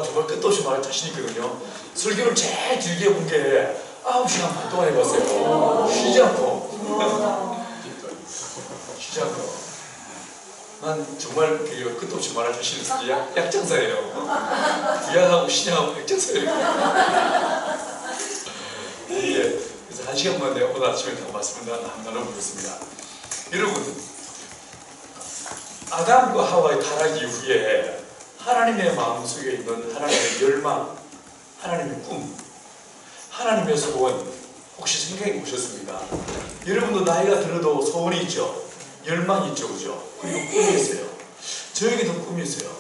정말 끝도 없이 말할 자신 있거든요. 설교를 제일 길게 본 게 9시간 반 동안 해봤어요. 쉬지 않고. 쉬지 않고. 난 정말 끝도 없이 말할 자신 있어요. 약장사예요. 구약하고 신약하고 약장사예요. 예. 그래서 1시간만 내가 오늘 아침에 다 말씀을 나눠보겠습니다. 여러분, 아담과 하와의 타락 이후에 하나님의 마음속에 있는 하나님의 열망, 하나님의 꿈, 하나님의 소원 혹시 생각해 보셨습니까? 여러분도 나이가 들어도 소원이 있죠? 열망이 있죠, 그죠? 그리고 꿈이 있어요. 저에게도 꿈이 있어요.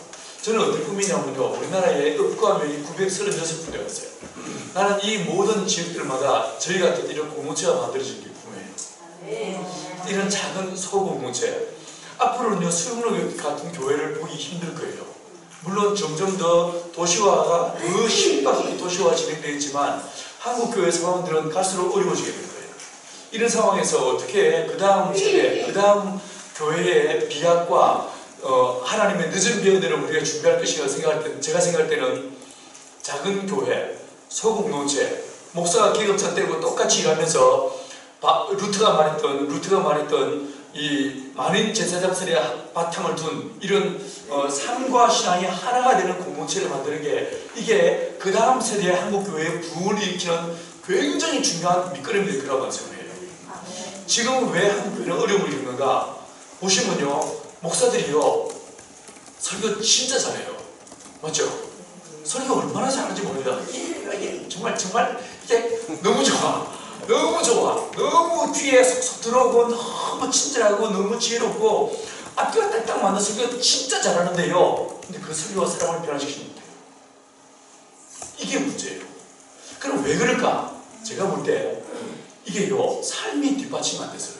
저는 어떤 꿈이냐면요, 우리나라에 읍과면이 936군데가 있어요. 나는 이 모든 지역들마다 저희 같은 이런 공동체가 만들어진 게 꿈이에요. 이런 작은 소공동체. 앞으로는요, 수영로 같은 교회를 보기 힘들 거예요. 물론 점점 더 도시화가 더 심각하게 도시화가 진행되어 있지만 한국 교회 상황들은 갈수록 어려워지게 될 거예요. 이런 상황에서 어떻게 그 다음 세대, 그 다음 교회의 비약과 하나님의 늦은 비언들을 우리가 준비할 것이라고 생각할 때는, 제가 생각할 때는 작은 교회, 소공동체, 목사가 기업차 떼고 똑같이 일하면서 루트가 말했던 이 많은 제사장들의 바탕을 둔 이런 삶과 신앙이 하나가 되는 공동체를 만드는 게 이게 그 다음 세대의 한국교회의 부흥을 일으키는 굉장히 중요한 밑거름이 될 거라고 생각해요. 지금 왜 한국교회는 어려움을 겪는가? 보시면요, 목사들이요 설교 진짜 잘해요. 맞죠? 설교 얼마나 잘하는지 모릅니다. 정말 이게 너무 좋아. 너무 귀에 속속 들어오고 너무 친절하고 너무 지혜롭고 앞뒤가 딱딱 맞는 설교 진짜 잘하는데요. 근데 그 설교가 사람을 변화시키지 못해요. 이게 문제예요. 그럼 왜 그럴까? 제가 볼 때 이게요, 삶이 뒷받침이 안 돼서요.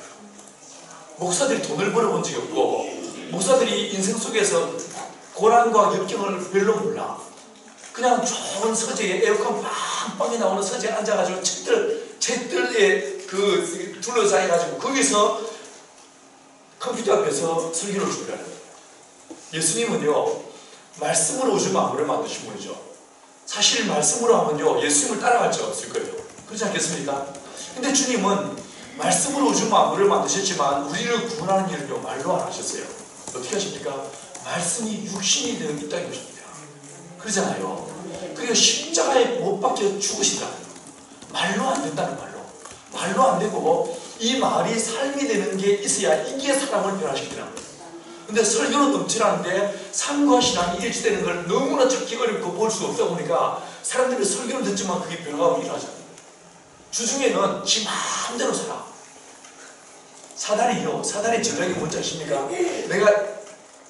목사들이 돈을 벌어본 적이 없고 목사들이 인생 속에서 고난과 역경을 별로 몰라. 그냥 좋은 서재에 에어컨 빵빵이 나오는 서재에 앉아가지고 책들에 둘러싸여가지고 거기서 컴퓨터 앞에서 설교를 준비하는 거예요. 예수님은요, 말씀으로 우주 만물을 만드신 분이죠. 사실 말씀으로 하면요, 예수님을 따라갈 자가 없을 거예요. 그렇지 않겠습니까? 근데 주님은 말씀으로 우주 만물을 만드셨지만 우리를 구원하는 일을요, 말로 안 하셨어요. 어떻게 하십니까? 말씀이 육신이 되는 이 땅에 오십니다. 그러잖아요. 그리고 십자가에 못 박혀 죽으신다. 말로 안 된다는 말로 안 되고 이 말이 삶이 되는 게 있어야 이게 사람을 변화시키는 거예요. 근데 설교는 넘치라는데 삶과 신앙이 일치되는 걸 너무나 찾기 어렵고 볼 수 없다 보니까 사람들이 설교를 듣지만 그게 변화가 일어나잖아요. 주중에는 지 마음대로 살아. 사단의 전략이 뭔지 아십니까?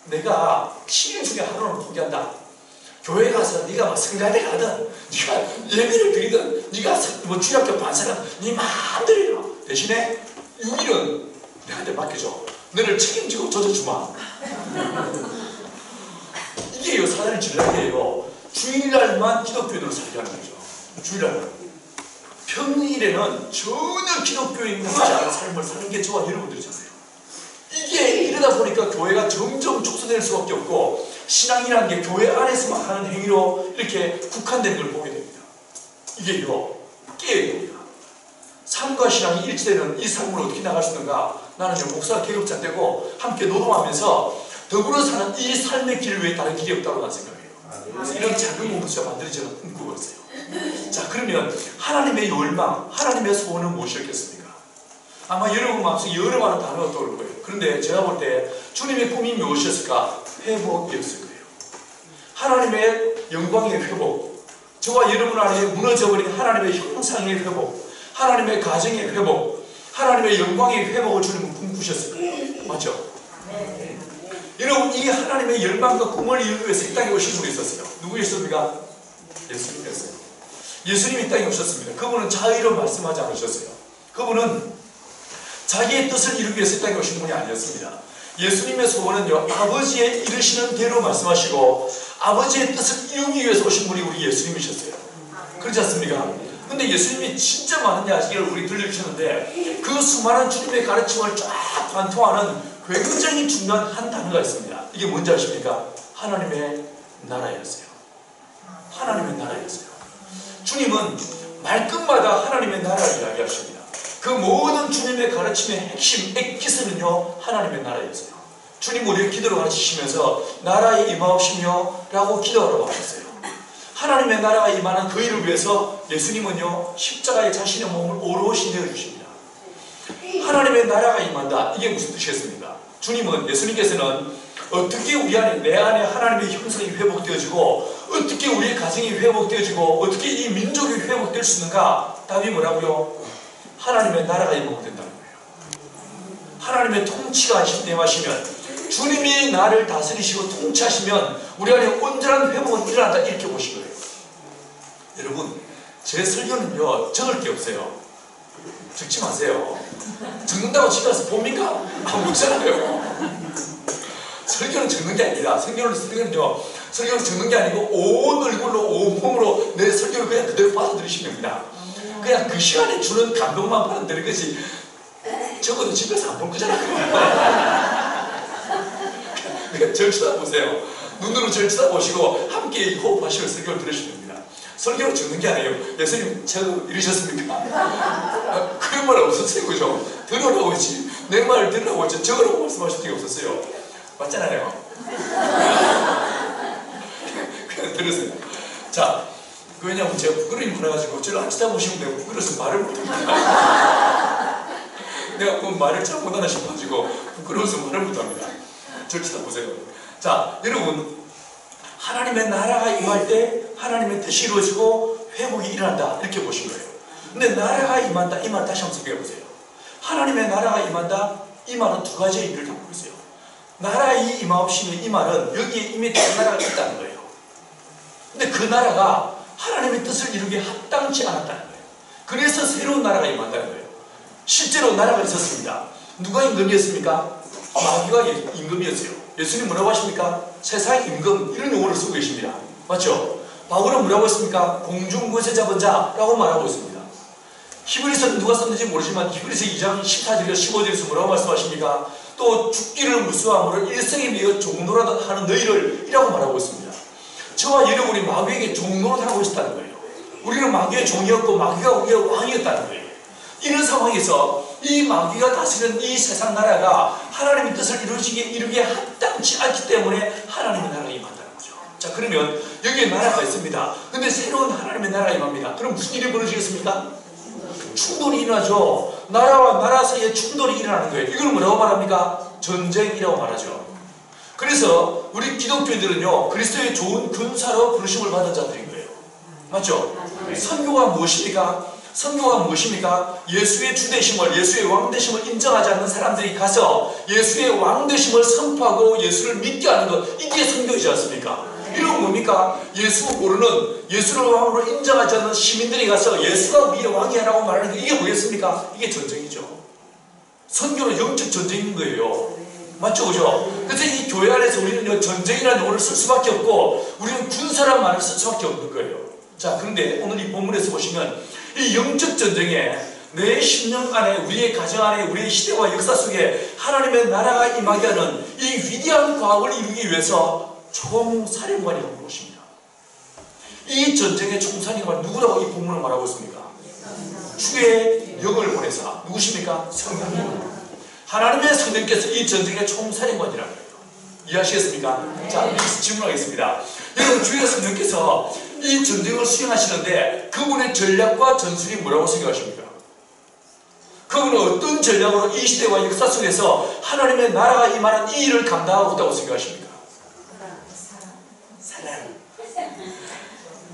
내가 7일 중에 하루는 포기한다. 교회 가서 네가 성가대 가든 네가 예배를 드리든 네가 뭐 주일학교 반사든 네 마음대로 해라. 대신에 6일은 내한테 맡겨줘. 너를 책임지고 젖어주마. 이게요, 사단의 전략이에요. 주일날만 기독교인으로 살게 하는 거죠. 주일날만. 평일에는 전혀 기독교인 같지 않은 삶을 사는 게 저와 여러분들이잖아요. 이게 이러다 보니까 교회가 점점 촉소될 수밖에 없고 신앙이라는 게 교회 안에서만 하는 행위로 이렇게 국한되는 걸 보게 됩니다. 이게요, 깨어야 됩니다. 삶과 신앙이 일치되는 이 삶을 어떻게 나갈 수 있는가? 나는요, 목사 계급자 되고 함께 노동하면서 더불어 사는 이 삶의 길 외에 다른 길이 없다고 난 생각해요. 그래서 이런 작은 공동체가 만들어지는 꿈꾸고 있어요. 자, 그러면 하나님의 열망, 하나님의 소원은 무엇이었겠습니까? 아마 여러분 마음속에 여러 많은 단어가 떠오를 거예요. 그런데 제가 볼 때 주님의 꿈이 무엇이었을까? 회복이었을 거예요. 하나님의 영광의 회복, 저와 여러분 안에 무너져버린 하나님의 형상의 회복, 하나님의 가정의 회복, 하나님의 영광의 회복을 주님은 꿈꾸셨을 거예요. 맞죠? 네. 여러분, 이 하나님의 열망과 꿈을 이루기 위해서 이 땅에 오신 분이 있었어요. 누구였습니까? 예수님이었어요. 예수님이 이 땅에 오셨습니다. 그분은 자의로 말씀하지 않으셨어요. 그분은 자기의 뜻을 이루기 위해서 이 땅에 오신 분이 아니었습니다. 예수님의 소원은요, 아버지의 이르시는 대로 말씀하시고 아버지의 뜻을 이루기 위해서 오신 분이 우리 예수님이셨어요. 그렇지 않습니까? 근데 예수님이 진짜 많은 야기를 우리 들려주셨는데 그 수많은 주님의 가르침을 쫙 관통하는 굉장히 중요한 한 단어가 있습니다. 이게 뭔지 아십니까? 하나님의 나라였어요. 하나님의 나라였어요. 주님은 말끝마다 하나님의 나라를 이야기하십니다. 그 모든 주님의 가르침의 핵심, 액기스는요 하나님의 나라였어요. 주님 우리의 기도를 가르치시면서 나라에 임하옵시며 라고 기도하라고 하셨어요. 하나님의 나라가 임하는 그 일을 위해서 예수님은요 십자가에 자신의 몸을 오롯이 내어주십니다. 하나님의 나라가 임한다, 이게 무슨 뜻이겠습니까? 주님은, 예수님께서는 어떻게 우리 안에, 내 안에 하나님의 형성이 회복되어지고 어떻게 우리의 가정이 회복되어지고 어떻게 이 민족이 회복될 수 있는가? 답이 뭐라고요? 하나님의 나라가 임하면 된다는 거예요. 하나님의 통치가 임하시면, 주님이 나를 다스리시고 통치하시면 우리 안에 온전한 회복은 일어난다, 이렇게 보신 거예요. 여러분, 제 설교는요 적을 게 없어요. 적지 마세요. 적는다고 집에 가서 봅니까? 안 보잖아요. 설교는 적는 게 아니라, 설교는 적는 게 아니고 온 얼굴로 온 몸으로 내 설교를 그냥 그대로 받아들이시면 됩니다. 그냥 그 시간에 주는 감동만 받아들이는 것이, 적어도 집에서 안 볼 거잖아요. 절 쳐다보세요. 눈으로 절 쳐다보시고 함께 호흡하시고 설교를 들으시면 됩니다. 설교를 적는 게 아니에요. 예수님 저 이러셨습니까? 그런 말 없었어요. 그죠? 들으라고 했지, 내 말을 들으라고 했지 적으라고 말씀하신 적이 없었어요. 맞잖아요. 그냥 들으세요. 자, 왜냐면 제가 부끄러움이 많아가지고 저를 안 쳐다보시면 내가 부끄러워서 말을 못합니다. 내가 그 말을 잘 못하나 싶어가지고 부끄러워서 말을 못합니다. 저를 쳐다보세요. 자, 여러분, 하나님의 나라가 임할 때 하나님의 뜻이 이루어지고 회복이 일어난다, 이렇게 보신 거예요. 근데 나라가 임한다, 이 말 다시 한번 생각해 보세요. 하나님의 나라가 임한다, 이 말은 두 가지 의미를 담고 있어요. 나라의 임하옵시면, 이 말은 여기에 이미 다른 나라가 있다는 거예요. 근데 그 나라가 하나님의 뜻을 이루기에 합당치 않았다는 거예요. 그래서 새로운 나라가 임한다는 거예요. 실제로 나라가 있었습니다. 누가 임금이었습니까? 마귀가 임금이었어요. 예수님 뭐라고 하십니까? 세상 임금, 이런 용어를 쓰고 계십니다. 맞죠? 바울은 뭐라고 했습니까? 공중권세 잡은 자라고 말하고 있습니다. 히브리서는 누가 썼는지 모르지만 히브리서 2장 14절에서 15절에서 뭐라고 말씀하십니까? 또 죽기를 무수함으로 일생에 매여 종노릇 하는 너희를 이라고 말하고 있습니다. 저와 여러분이 마귀에게 종노릇하고 있었다는 거예요. 우리는 마귀의 종이었고 마귀가 우리의 왕이었다는 거예요. 이런 상황에서 이 마귀가 다스리는 이 세상 나라가 하나님의 뜻을 이루기에 합당치 않기 때문에 하나님의 나라가 임한다는 거죠. 자, 그러면 여기에 나라가 있습니다. 근데 새로운 하나님의 나라가 임합니다. 그럼 무슨 일이 벌어지겠습니까? 충돌이 일어나죠. 나라와 나라 사이에 충돌이 일어나는 거예요. 이걸 뭐라고 말합니까? 전쟁이라고 말하죠. 그래서 우리 기독교인들은요 그리스도의 좋은 군사로 부르심을 받은 자들인 거예요. 맞죠? 선교가 무엇입니까? 선교가 무엇입니까? 예수의 주되심을, 예수의 왕되심을 인정하지 않는 사람들이 가서 예수의 왕되심을 선포하고 예수를 믿게 하는 것, 이게 선교이지 않습니까? 이런 뭡니까? 예수 모르는, 예수를 왕으로 인정하지 않는 시민들이 가서 예수가 우리의 왕이라고 말하는 게 이게 뭐겠습니까? 이게 전쟁이죠. 선교는 영적 전쟁인 거예요. 맞죠? 그죠? 그래서 이 교회 안에서 우리는 전쟁이라는 용어를 쓸 수밖에 없고 우리는 군사란 말을 쓸 수밖에 없는 거예요. 자, 그런데 오늘 이 본문에서 보시면 이 영적 전쟁에 내 심령 안에, 우리의 가정 안에, 우리의 시대와 역사 속에 하나님의 나라가 임하게 하는 이 위대한 과학을 이루기 위해서 총사령관이 한 것입니다. 이 전쟁의 총사령관 누구라고 이 본문을 말하고 있습니까? 주의 영을 보내사. 누구십니까? 성령님. 하나님의 성령께서 이 전쟁의 총사령관이라는 거예요. 이해하시겠습니까? 자, 여기서 질문하겠습니다. 여러분, 주의 성령께서 이 전쟁을 수행하시는데 그분의 전략과 전술이 뭐라고 생각하십니까? 그분은 어떤 전략으로 이 시대와 역사 속에서 하나님의 나라가 임하는 이 일을 감당하고 있다고 생각하십니까? 사랑.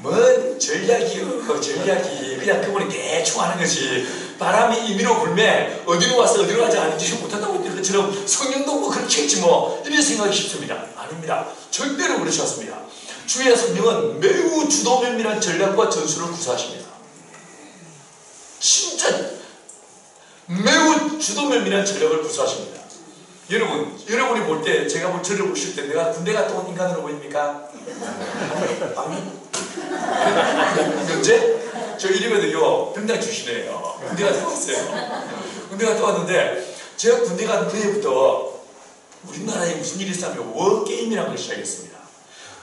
뭔 전략이요? 전략이 그냥 그분이 대충 하는 거지. 바람이 임의로 불매 어디로 와서 어디로 가지 않은지 못한다고 했던 것처럼 성령도 뭐 그렇게 했지 뭐, 이런 생각이 쉽습니다. 아닙니다. 절대로 그렇지 않습니다. 주의 성령은 매우 주도면밀한 전략과 전술을 구사하십니다. 진짜 매우 주도면밀한 전략을 구사하십니다. 여러분이 볼 때, 제가 저를 보실 때 내가 군대 갔다 온 인간으로 보입니까? 현재? 저 이름에도요 병장 출신이에요. 군대 갔다 왔어요. 군대 갔다 왔는데 제가 군대 간 그해부터 우리나라에 무슨 일이 있었냐면 워게임이라는 걸 시작했습니다.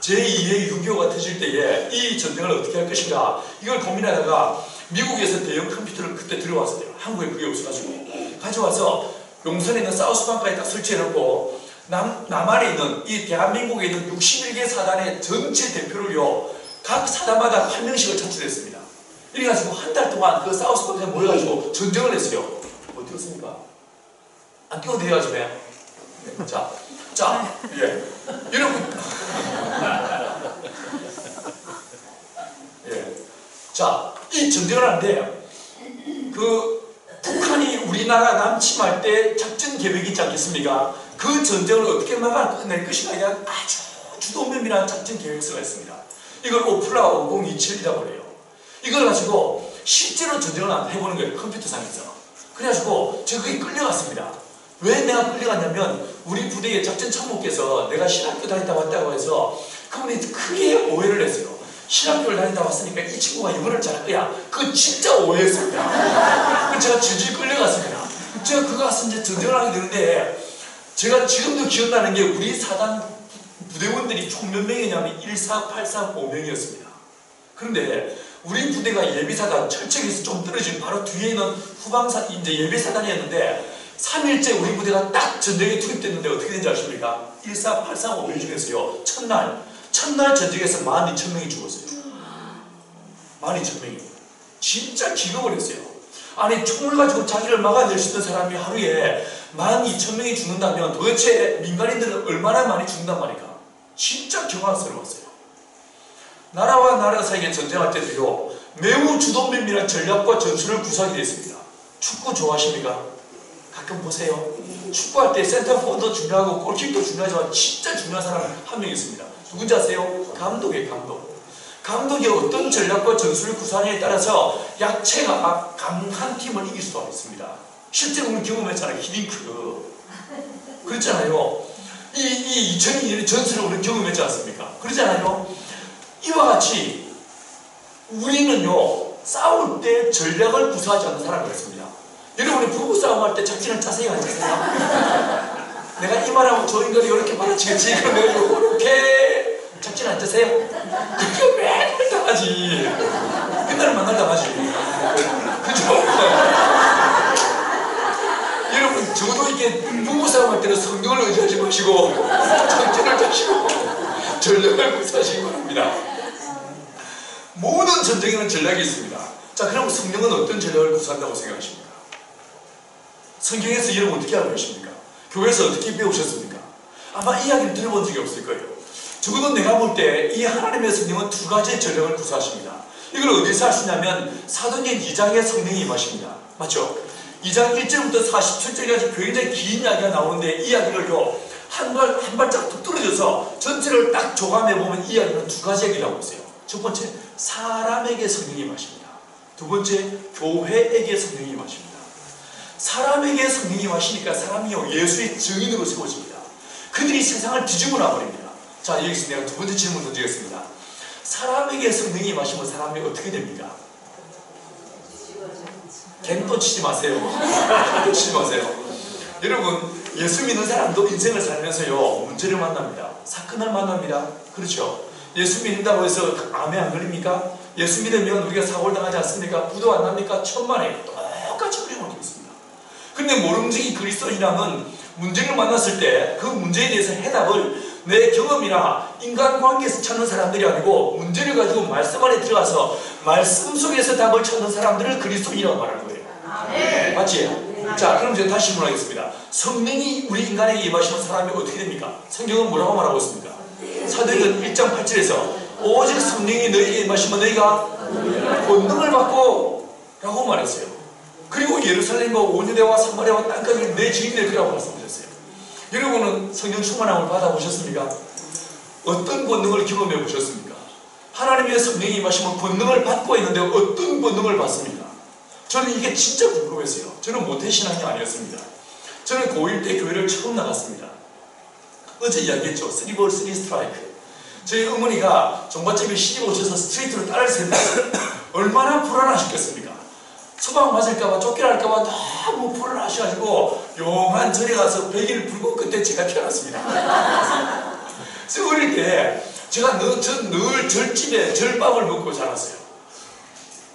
제2의 6.25가 터질 때에 이 전쟁을 어떻게 할 것인가 이걸 고민하다가 미국에서 대형 컴퓨터를 그때 들어왔어요. 한국에 그게 없어가지고 가져와서 용산에 있는 사우스방가에 딱 설치해놓고 남한에 있는 이 대한민국에 있는 61개 사단의 전체 대표를요 각 사단마다 8명씩을 차출했습니다. 이래가지고 한 달 동안 그 사우스방가에 모여가지고 전쟁을 했어요. 뭐 들었습니까? 안 뛰어도 돼요, 집에. 네, 자, 예. 여러분. 예. 자, 이 전쟁을 하는데, 북한이 우리나라 남침할 때 작전 계획이 있지 않겠습니까? 그 전쟁을 어떻게 막아낼 것인가에 대한 아주 주도면밀한 작전 계획서가 있습니다. 이걸 오플라 5027이라고 그래요. 이걸 가지고 실제로 전쟁을 해보는 거예요. 컴퓨터상에서. 그래가지고 제가 거기 끌려갔습니다. 왜 내가 끌려갔냐면 우리 부대의 작전 참모께서 내가 신학교 다니다 왔다고 해서 그분이 크게 오해를 했어요. 신학교를 다니다 왔으니까 이 친구가 영어를 잘할 거야. 그거 진짜 오해했습니다. 그래서 제가 질질 끌려갔습니다. 제가 그거 가서 이제 전쟁을 하게 되는데 제가 지금도 기억나는 게 우리 사단 부대원들이 총 몇 명이냐면 14835명이었습니다. 그런데 우리 부대가 예비사단 철책에서 좀 떨어진 바로 뒤에 있는 후방사 이제 예비사단이었는데 3일째 우리 부대가 딱 전쟁에 투입됐는데 어떻게 된지 아십니까? 14835명 중에서요 첫날 전쟁에서 12,000명이 죽었어요. 12,000명이 진짜 기겁을 했어요. 아니 총을 가지고 자기를 막아낼 수 있는 사람이 하루에 12,000명이 죽는다면 도대체 민간인들은 얼마나 많이 죽는단 말이까? 진짜 경악스러웠어요. 나라와 나라 사이에 전쟁할 때도요 매우 주도면밀한 전략과 전술을 구사하게 됐습니다. 축구 좋아하십니까? 가끔 보세요. 축구할 때 센터포워도 중요하고 골킥도 중요하지만 진짜 중요한 사람 한 명 있습니다. 누군지 아세요? 감독이에요. 감독이 어떤 전략과 전술을 구사하느냐에 따라서 약체가 강한 팀을 이길 수가 있습니다. 실제로 우리 경험했잖아요. 히딩크 그렇잖아요. 이 2002년의 전술을 우리 경험했지 않습니까? 그렇잖아요. 이와 같이 우리는요 싸울 때 전략을 구사하지 않는 사람이 있습니다. 여러분이 부부싸움할 때 작전을 짜세요? 안 짜세요? 내가 이 말하고 저 인간이 이렇게 받아치겠지 그럼 내가 이렇게 작전 안 짜세요? 그게 맨날 당하지. 맨날 만날 당하지. 그죠? 여러분 저도 이게 부부싸움할 때는 성경을 의지하지 마시고 작전을 짜시고 전략을 구사하시기 바랍니다. 모든 전쟁에는 전략이 있습니다. 자, 그럼 성령은 어떤 전략을 구사한다고 생각하십니까? 성경에서 여러분 어떻게 알고 계십니까? 교회에서 어떻게 배우셨습니까? 아마 이야기를 들어본 적이 없을 거예요. 적어도 내가 볼 때 이 하나님의 성령은 두 가지의 전략을 구사하십니다. 이걸 어디서 하시냐면 사도행전 2장에 성령이 임하십니다. 맞죠? 2장 1절부터 47절까지 굉장히 긴 이야기가 나오는데 이 이야기를요 한 발짝 툭 떨어져서 전체를 딱 조감해보면 이 이야기는 두 가지 얘기를 하고 있어요. 첫 번째, 사람에게 성령이 임하십니다. 두 번째, 교회에게 성령이 임하십니다. 사람에게 성령이 임하시니까 사람이요 예수의 증인으로 세워집니다. 그들이 세상을 뒤집어 놔버립니다. 자, 여기서 내가 두 번째 질문 던지겠습니다. 사람에게 성령이 임하시면 사람이 어떻게 됩니까? 갱도 치지 마세요. 갱도 치지 마세요. 여러분, 예수 믿는 사람도 인생을 살면서요 문제를 만납니다. 사건을 만납니다. 그렇죠? 예수 믿는다고 해서 암에 안 걸립니까? 예수 믿으면 우리가 사고를 당하지 않습니까? 부도 안 납니까? 천만에 똑같이 어려움을 겪습니다. 근데 모름지기 그리스도인이라면 문제를 만났을 때 그 문제에 대해서 해답을 내 경험이나 인간관계에서 찾는 사람들이 아니고 문제를 가지고 말씀 안에 들어가서 말씀 속에서 답을 찾는 사람들을 그리스도인이라고 말하는 거예요. 네. 맞지? 네. 자, 그럼 제가 다시 질문하겠습니다. 성령이 우리 인간에게 임하시는 사람이 어떻게 됩니까? 성경은 뭐라고 말하고 있습니까? 사도행전 1장 8절에서 오직 성령이 너희에게 임하시면 너희가 권능을 받고 라고 말했어요. 그리고 예루살렘과 온유대와 사마리아와 땅까지 내 증인이 될 거라고 말씀하셨어요. 여러분은 성령 충만함을 받아보셨습니까? 어떤 권능을 경험해 보셨습니까? 하나님의 성령이 임하시면 권능을 받고 있는데 어떤 권능을 받습니까? 저는 이게 진짜 궁금했어요. 저는 모태신앙이 아니었습니다. 저는 고1 때 교회를 처음 나갔습니다. 어제 이야기했죠. 3볼 3스트라이크. 저희 어머니가 종갓집에 시집 오셔서 스트레이트로 딸을 세우고 얼마나 불안하셨겠습니까? 처방 맞을까봐 쫓겨날까봐 너무 불안하셔가지고 용한 절에 가서 100일 불고 그때 제가 태어났습니다. 그래서 어릴 때 제가 늘 절집에 절밥을 먹고 자랐어요.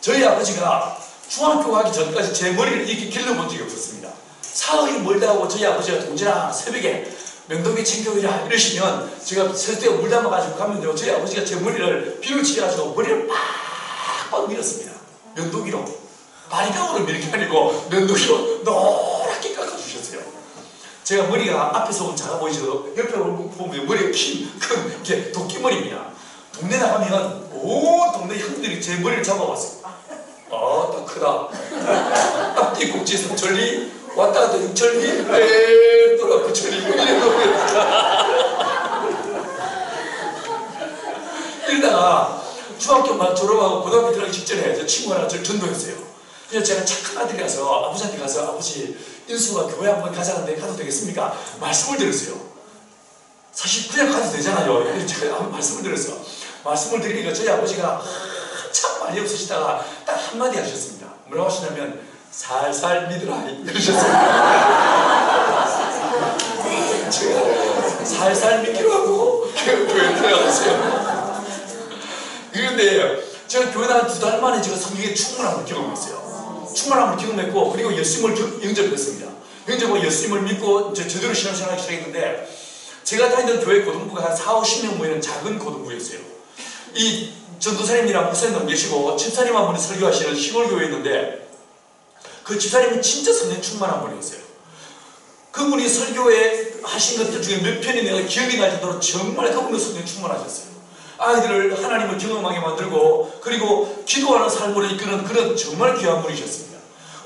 저희 아버지가 중학교 가기 전까지 제 머리를 이렇게 길러본 적이 없었습니다. 사흘이 멀다 하고 저희 아버지가 동진아 새벽에 면도기 챙겨오라 이러시면 제가 설때 물 담아가지고 가면요, 저희 아버지가 제 머리를 비누칠해 가지고 머리를 빡빡 밀었습니다. 면도기로. 바리깡으로 미는 게 아니고 면도기로 노랗게 깎아주셨어요. 제가 머리가 앞에서 보면 작아 보이죠? 옆에 보면 머리가 큰 이렇게 도끼머리입니다. 동네 나가면 온 동네 형들이 제 머리를 잡아왔어요. 딱 크다. 앞뒤 꼭지에서 천리 왔다 갔다 6천리 돌아 9천리 이러다가 중학교 막 졸업하고 고등학교 들어가기 직전에 제 친구가 저를 전도했어요. 그래서 제가 착한 아들이라서 아버지한테 가서 아버지 인수가 교회 한번 가자는데 가도 되겠습니까? 말씀을 드렸어요. 사실 그냥 가도 되잖아요. 제가 말씀을 드렸어요. 말씀을 드리니까 저희 아버지가 참 많이 없으시다가 딱 한마디 하셨습니다. 뭐라고 하시냐면 살살 믿으라 이러셨습니다. 제가 살살 믿기로 하고 교회 들어갔어요. 그런데 제가 교회 나간 2달 만에 제가 성경에 충만함을 경험했어요. 충만함을 경험했고, 그리고 예수님을 영접했습니다. 영접하고 예수님을 믿고 이제 제대로 신앙생활하기 시작했는데, 제가 다니던 교회 고등부가 한 4, 50명 모이는 작은 고등부였어요. 이 전도사님이랑 목사님도 안 계시고 집사님 한 분이 설교하시는 시골교회였는데, 그 집사님은 진짜 성령 충만한 분이었어요. 그분이 설교에 하신 것들 중에 몇 편이 내가 기억이 날 정도로 정말 그분은 성령 충만하셨어요. 아이들을 하나님을 경험하게 만들고, 그리고 기도하는 삶으로 이끄는 그런 정말 귀한 분이셨습니다.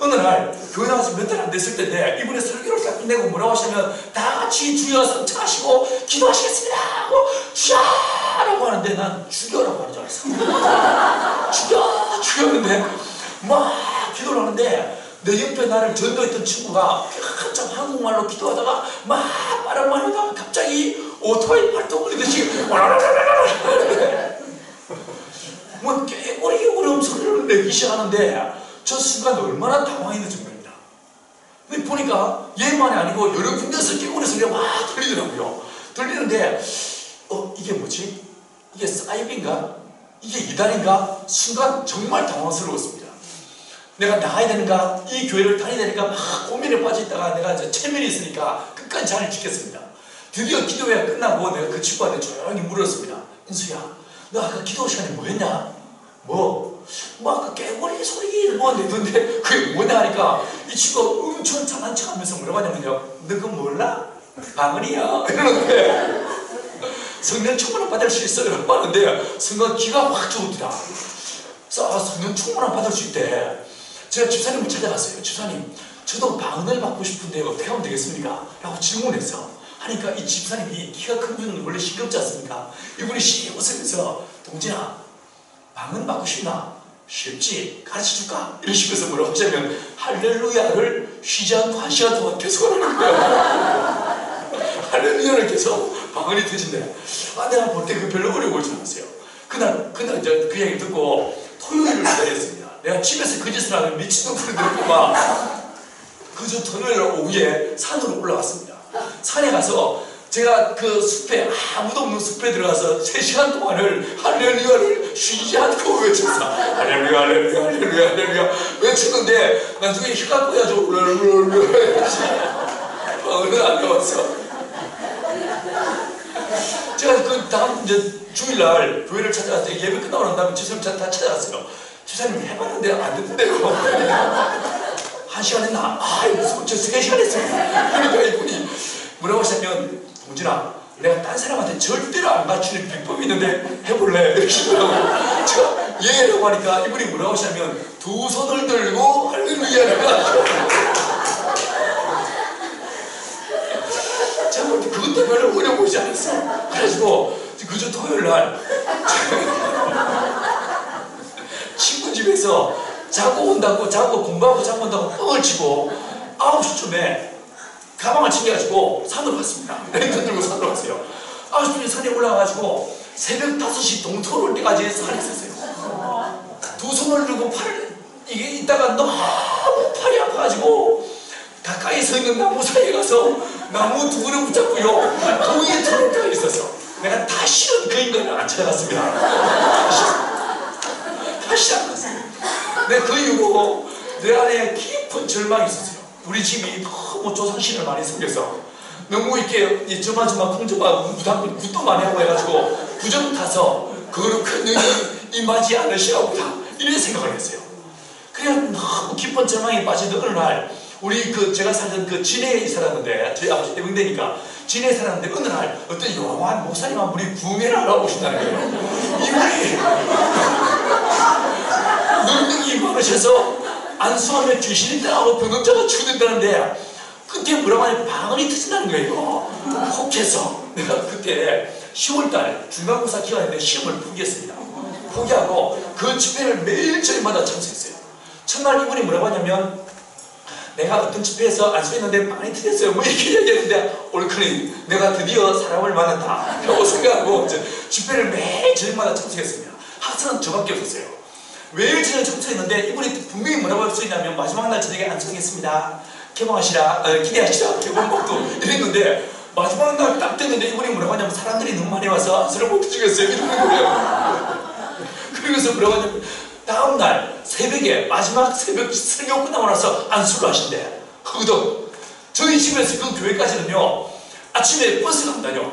어느 날 교회 나와서 몇 달 안 됐을 때인데 이분의 설교를 딱 끝내고 뭐라고 하시면 다 같이 주여 성찬하시고 기도하시겠습니다 하고 주야라고 하는데 난 죽여라고 하는 줄 알았어. 죽였는데 막 기도를 하는데 내 옆에 나를 전도했던 친구가 한참 한국말로 기도하다가 막 빠른 말로 하다가 갑자기 오토바이 발동 걸리듯이 뭐 깨꼬리 울음 소리를 내기 시작하는데 저 순간 얼마나 당황했는지 모릅니다. 근데 보니까 얘만이 아니고 여러 군데서 깨꼬리 소리가 막 들리더라고요. 들리는데 이게 뭐지? 이게 사이비인가? 이게 이단인가? 순간 정말 당황스러웠습니다. 내가 나가야 되는가? 이 교회를 다녀야 되는가? 막 고민에 빠져있다가 내가 이제 체면이 있으니까 끝까지 자리를 지켰습니다. 드디어 기도회가 끝나고 내가 그 친구한테 조용히 물었습니다. 인수야, 너 아까 기도 시간에 뭐 했냐? 뭐 아까 깨꼬리 소리 뭐 내던데 그게 뭐냐 하니까 이 친구가 엄청 잘난 척하면서 뭐라고 하냐면요, 너 그거 몰라? 방언이야 이러는데 성령 충만을 받을 수 있어 라고 하는데 순간 기가 확 죽었더라. 그래서 성령 충만을 받을 수 있대. 제가 집사님을 찾아갔어요. 집사님, 저도 방언을 받고 싶은데 어떻게 하면 되겠습니까? 라고 질문했어. 하니까 이 집사님이 키가 큰 분은 원래 시끄럽지 않습니까? 이분이 씩 웃으면서 동진아, 방언 받고 싶나? 쉽지? 가르쳐줄까? 이러시면서 뭐라고 하자면 할렐루야를 쉬지 않고 1시간 동안 계속 하는 거야. 할렐루야를 계속 방언이 터진대. 내가 볼 때 그 별로 어려워 보이지 않았어요. 그날 이제 그 얘기 듣고 토요일을 기다렸습니다. 내가 집에서 그 짓을 하면 미친놈을 들었구만. 그저 토요일 오후에 산으로 올라갔습니다. 산에 가서 제가 그 숲에 아무도 없는 숲에 들어가서 3시간 동안을 할렐루야를 쉬지 않고 외쳤어. 할렐루야 할렐루야 할렐루야 할렐루야 외쳤는데 나중에 혀가 꼬여가지고 방언은 안 나왔어. 제가 그 다음 이제 주일날 교회를 찾아갔을 때 예배 끝나고 난 다음에 집사님 다 찾아갔어요. 집사님 해봤는데 안 됐는데요. 1시간 했나? 무슨 저 3시간 했습니다. 그러니까 이분이 뭐라고 하시냐면 동진아, 내가 딴 사람한테 절대로 안 갖추는 비법이 있는데 해볼래? 이러시더라고요. 제가 예라고 하니까 이분이 뭐라고 하시냐면 2손을 들고 할렐루야를 하죠. 제가 볼 때 그것도 별로 어려워 보이지 않았어. 그래가지고 그저 토요일날 친구 집에서 자고 공부하고 자고 온다고 뻥을 치고 9시쯤에 가방을 챙겨가지고 산으로 갔습니다. 랜턴 들고 산으로 갔어요. 9시쯤에 산에 올라가가지고 새벽 5시 동토 올 때까지 산에 있었어요. 2손을 들고 팔을 이게 있다가 너무 팔이 아파가지고 가까이 서 있는 나무 사이에 가서 나무 두 그루 붙잡고요, 동이에 들어올 때가 있었어. 내가 다시는 그 인간을 안 찾아갔습니다. 다시 안 갔어요. 내가 그 이후로 내 안에 깊은 절망이 있었어요. 우리 집이 너무 조상신을 많이 섬겨서 너무 이렇게 저마저마 콩저마 무당들 굿도 많이 하고 해가지고 부정 타서 거룩한 능이 임하지 않으시라고다 이런 생각을 했어요. 그냥 너무 깊은 절망에 빠지던 어느 날 우리 제가 살던 진해에 살았는데 저희 아버지 해병대니까 진해에 살았는데 어느 날 어떤 영화한 목사님 한 분이 구매를 하러 오신다는 거예요. 이분이 능력이 임하셔서 안수하면 귀신이 떠나고 병원자가 치유된다는데 그때 뭐라고 하냐면 방언이 터진다는 거예요. 혹해서 내가 그때 10월달 중간고사 기간인데 시험을 포기했습니다. 포기하고 그 집회를 매일 저희마다 참석했어요. 첫날 이분이 뭐라고 하냐면 내가 어떤 집회에서 안수했는데 방언이 터졌어요. 뭐 이렇게 얘기했는데 올크니 내가 드디어 사람을 만났다 라고 생각하고 집회를 매일 저희마다 참석했습니다. 학생은 저밖에 없었어요. 매일 저녁 참석했는데 이분이 분명히 뭐라고 할 수 있냐면 마지막 날 저녁에 안수하겠습니다. 개봉하시라, 기대하시라, 개봉복도 이랬는데 마지막 날 딱 됐는데 이분이 뭐라고 하냐면 사람들이 너무 많이 와서 안수를 못 해주겠어요 이러는 거예요. 그러면서 뭐라고 하냐면 다음날 새벽에 마지막 새벽 설교 끝나고 나서 안수를 하신대. 거기도 저희 집에서 그 교회까지는요 아침에 버스가 안 다녀.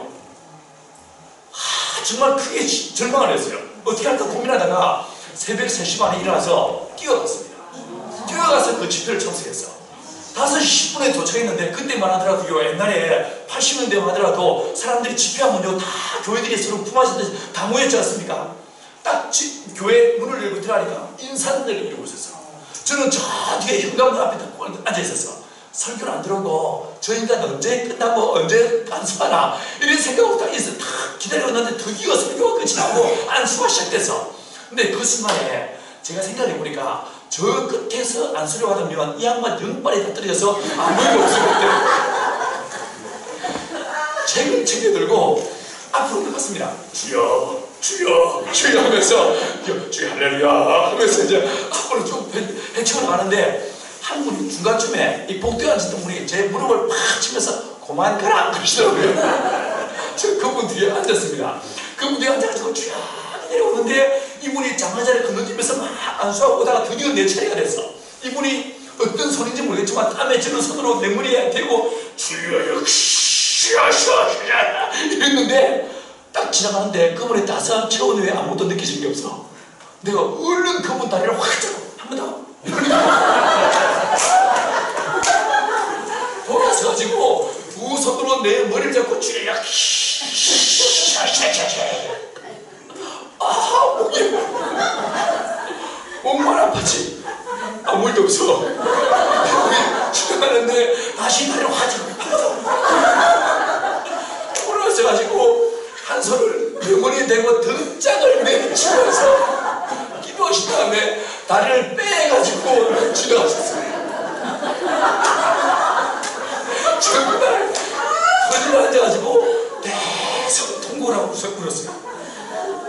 정말 크게 절망을 했어요. 어떻게 할까 고민하다가 새벽 3시 반에 일어나서 뛰어갔습니다. 뛰어가서 그 집회를 참석했어. 5시 10분에 도착했는데 그때만 하더라도요 옛날에 80년대 하더라도 사람들이 집회하면요 다 교회들이 서로 품앗이듯이 다 모였지 않습니까? 딱 교회 문을 열고 들어가니까 인사들이 이러고 있었어. 저는 저 뒤에 현관문 앞에 앉아있었어. 설교를 안 들어오고 저 인간 언제 끝나고 언제 안수하나 이런 생각으로 딱 있어. 딱 기다리고 있는데 드디어 설교가 끝이 나고 안수가 시작됐어. 근데 그 순간에 제가 생각해보니까 저 끝에서 안수를 받으면 이 양반 영빨이 다 떨어져서 아무 일이 없을 것 같아요. 책을 챙겨들고 앞으로 나갔습니다. 주여 주여 주여 하면서 주여 할렐루야 하면서 이제 앞으로 좀 헤쳐 나가는데 한 분이 중간쯤에 이 복도에 앉았던 분이 제 무릎을 팍 치면서 그만 가라 그러시더라고요. 저 그분 뒤에 앉았습니다. 그분 뒤에 앉아가지고 주여 내려오는데 이분이 장가자를 건너뛰면서 막 안수하고 오다가 드디어 내 차례가 됐어. 이분이 어떤 손인지 모르겠지만 땀에 젖은 손으로 내 머리에 대고 주여 역시야 이랬는데 딱 지나가는데 그분의 따스한 체온이 왜 아무것도 느껴진 게 없어. 내가 얼른 그분 다리를 확 잡고 한 번 더 돌아서가지고 두 손으로 내 머리를 잡고 주여 목만 아팠지 아무 일도 없어. 지나가는데 다시 다리를 확 잡고 돌아서가지고 한 손을 내 머리에 대고 등짝을 내리치면서 기도하신 다음에 다리를 빼가지고 지나가셨어요. 정말 거짓말 앉아가지고 대성통곡이라고 울었어요.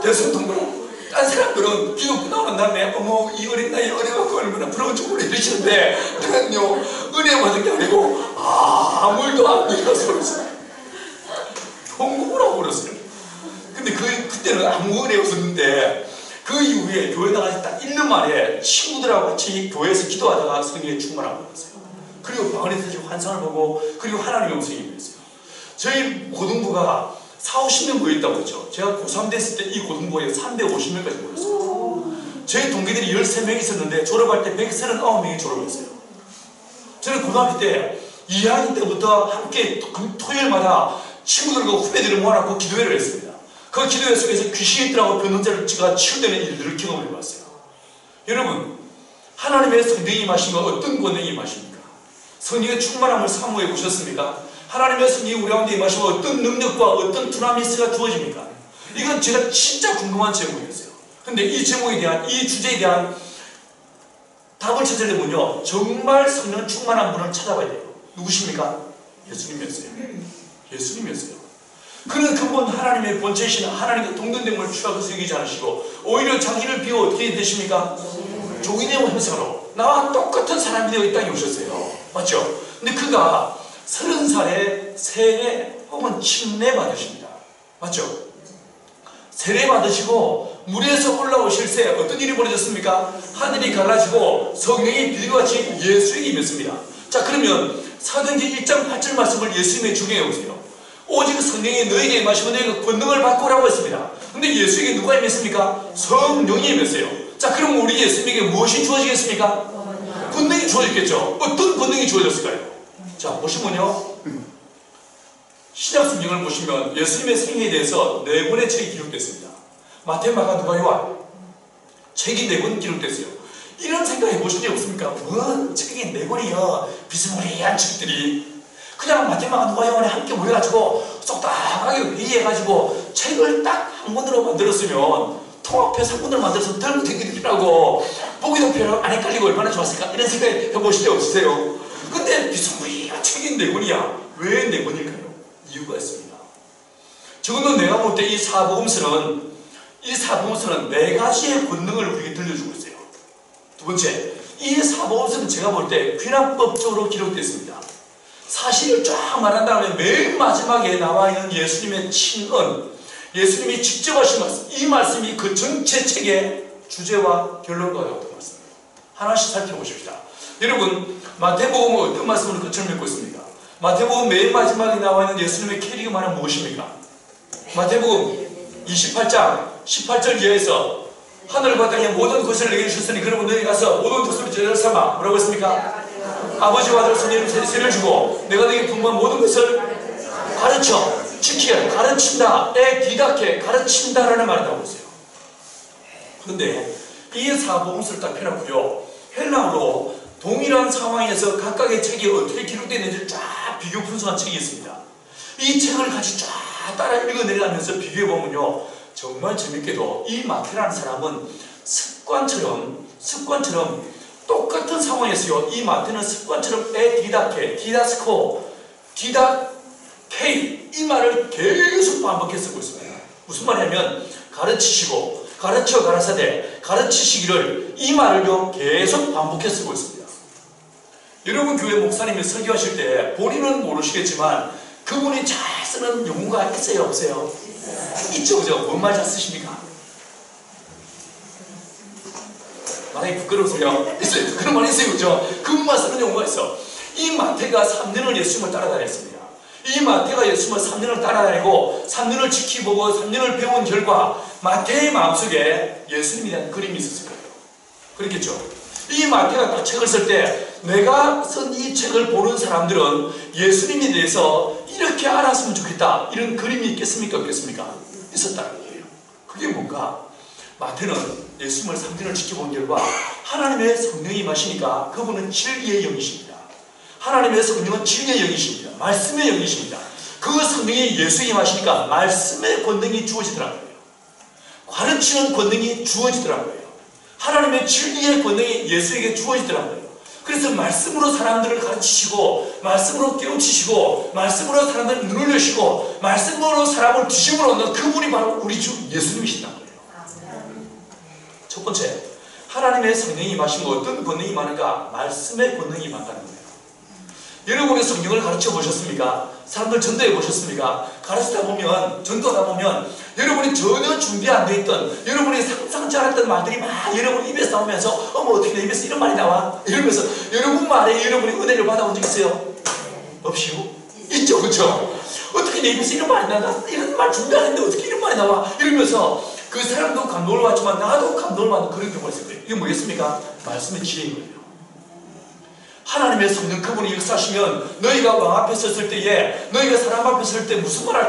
대성통곡. 딴 사람들은 기도 끝나고 난 다음에 어머 이 어린 나이에 은혜받고 얼마나 부러운지 모르시는데 나는요 은혜 받은 게 아니고 아무 일도 안 일어서 울었어요. 통곡을 하고 울었어요. 근데 그때는 아무 은혜 없었는데 그 이후에 교회 나가서 딱 1년 만에 친구들하고 같이 교회에서 기도하다가 성령에 충만하고 왔어요. 그리고 방언이 터지고 환상을 보고 그리고 하나님의 음성이 임했어요. 저희 고등부가 40~50명 모였다고 했죠. 제가 고3 됐을 때 이 고등부에 350명까지 모였어요. 저희 동기들이 13명 있었는데 졸업할 때 139명이 졸업했어요. 저는 고등학교 때 2학년 때부터 함께 토요일마다 친구들과 후배들을 모아놓고 기도회를 했습니다. 그 기도회 속에서 귀신이 있더라고 변론자를 제가 치유되는 일들을 경험을 해봤어요. 여러분 하나님의 성령이 임하시면 어떤 권능이 임하십니까? 성령의 충만함을 사모해 보셨습니까? 하나님의 성령이 우리 가운데 임하시면 어떤 능력과 어떤 두나미스가 주어집니까? 이건 제가 진짜 궁금한 제목이었어요. 근데 이 제목에 대한 이 주제에 대한 답을 찾으려면요 정말 성령 충만한 분을 찾아봐야 돼요. 누구십니까? 예수님이었어요. 예수님이었어요. 그는 근본 하나님의 본체이신 하나님과 동등됨을 취하고서 여기지 않으시고 오히려 자기를 비워 어떻게 되십니까? 종인의 형상으로 나와 똑같은 사람이 되어 이 땅에 오셨어요. 맞죠? 근데 그가 30살에 세례 혹은 침례 받으십니다. 맞죠? 세례 받으시고 물에서 올라오실 때 어떤 일이 벌어졌습니까? 하늘이 갈라지고 성령이 비둘기같이 예수에게 임했습니다. 자, 그러면 사도행전 1장 8절 말씀을 예수님의 중요해 보세요. 오직 성령이 너에게 임하시면 너희가 권능을 받고라고 했습니다. 근데 예수에게 누가 임했습니까? 성령이 임했어요. 자, 그럼 우리 예수님에게 무엇이 주어지겠습니까? 권능이 주어졌겠죠. 어떤 권능이 주어졌을까요? 자, 보시면요, 신약 성경을 보시면 예수님의 생애에 대해서 4권의 책이 기록됐습니다. 마태, 마가, 누가, 요한 책이 4권 기록됐어요. 이런 생각 해보신 적 없습니까? 뭔 책이 4권이요, 비스무리한 책들이 그냥 마태, 마가, 누가, 요한에 함께 모여가지고 쏙딱하게 회의해가지고 책을 딱 한 권으로 만들었으면 통합해서 한 권으로 만들어서 들고 다니기도 편하고 보기도 편하고 안 헷갈리고 얼마나 좋았을까, 이런 생각 해보신 적 없으세요? 근데 비스무리한 책이 4권이야. 왜 4권일까요? 이유가 있습니다. 적어도 내가 볼 때 이 사복음서는 4가지의 권능을 우리에게 들려주고 있어요. 두 번째, 이 사복음서는 제가 볼 때 귀납법적으로 기록되어 있습니다. 사실을 쫙 말한다면 맨 마지막에 나와 있는 예수님의 친언, 예수님이 직접 하신 말씀, 이 말씀이 그 전체 책의 주제와 결론과 같은 말씀입니다. 하나씩 살펴보십시다. 여러분, 마태복음은 어떤 말씀으로 끝을 맺고 있습니까? 마태복음 맨 마지막에 나와 있는 예수님의 캐릭터만은 무엇입니까? 마태복음 28장 18절 이하에서 하늘과 땅의 모든 것을 내게 주셨으니 그러면 너희 가서 모든 것으로 제자를 삼아, 뭐라고 했습니까? 아버지와 아들 손님을 세례를 주고 내가 너에게 분부한 모든 것을 가르쳐 지키게, 가르친다, 디다케, 가르친다라는 말이 나오고 있어요. 그런데 이 사복음서를 딱 펴놓고요, 헬라어로 동일한 상황에서 각각의 책이 어떻게 기록되어 있는지를 쫙 비교 분석한 책이 있습니다. 이 책을 같이 쫙 따라 읽어내려면서 비교해보면요, 정말 재밌게도 이 마태라는 사람은 습관처럼 똑같은 상황에서요, 이 마태는 습관처럼 디다케, 디다스코, 디다케이, 이 말을 계속 반복해 쓰고 있습니다. 무슨 말이냐면 가르치시고, 가르쳐 가라사대, 가르치시기를, 이 말을요 계속 반복해 쓰고 있습니다. 여러분 교회 목사님이 설교하실 때 본인은 모르시겠지만 그분이 잘 쓰는 용어가 있어요, 없어요? 있죠, 그죠? 뭔 말 잘 쓰십니까? 말하기 부끄러우세요? 있어요. 그런 말 있어요, 그죠? 그분만 쓰는 용어가 있어. 이 마태가 3년을 예수님을 따라다녔습니다. 이 마태가 예수님을 3년을 따라다니고 3년을 지키보고 3년을 배운 결과 마태의 마음속에 예수님에 대한 그림이 있었을 거예요. 그렇겠죠? 이 마태가 딱 책을 쓸 때 내가 쓴 이 책을 보는 사람들은 예수님에 대해서 이렇게 알았으면 좋겠다, 이런 그림이 있겠습니까, 없겠습니까? 있었다는 거예요. 그게 뭔가, 마태는 예수님을 3년을 지켜본 결과 하나님의 성령이 임하시니까 그분은 진리의 영이십니다. 하나님의 성령은 진리의 영이십니다. 말씀의 영이십니다. 그 성령이 예수에 임하시니까 말씀의 권능이 주어지더라고요. 가르치는 권능이 주어지더라고요. 하나님의 진리의 권능이 예수에게 주어지더라고요. 그래서 말씀으로 사람들을 가르치시고, 말씀으로 깨우치시고, 말씀으로 사람들을 눈을 여시고, 말씀으로 사람을 뒤집어 놓는 그분이 바로 우리 주 예수님이시단 거예요. 첫 번째, 하나님의 성령이 임하시면 어떤 권능이 많은가? 말씀의 권능이 임한다는 거예요. 여러분의 성경을 가르쳐 보셨습니까? 사람들 전도해 보셨습니까? 가르치다 보면, 전도하다 보면 여러분이 전혀 준비 안 돼 있던, 여러분이 상상치 않았던 말들이 막 여러분 입에서 나오면서, 어머 어떻게 내 입에서 이런 말이 나와? 이러면서 여러분 말에 여러분이 은혜를 받아본 적 있어요? 없이요? 있죠, 그렇죠? 어떻게 내 입에서 이런 말이 나와? 이런 말 준비 안 했는데 어떻게 이런 말이 나와? 이러면서 그 사람도 감동을 받지만 나도 감동을 받는 그런 경우가 있을 거예요. 이게 뭐겠습니까? 말씀의 지혜인 거예요. 하나님의 성령 그분이 역사하시면 너희가 왕 앞에 섰을 때에, 너희가 사람 앞에 설 때 무슨 말을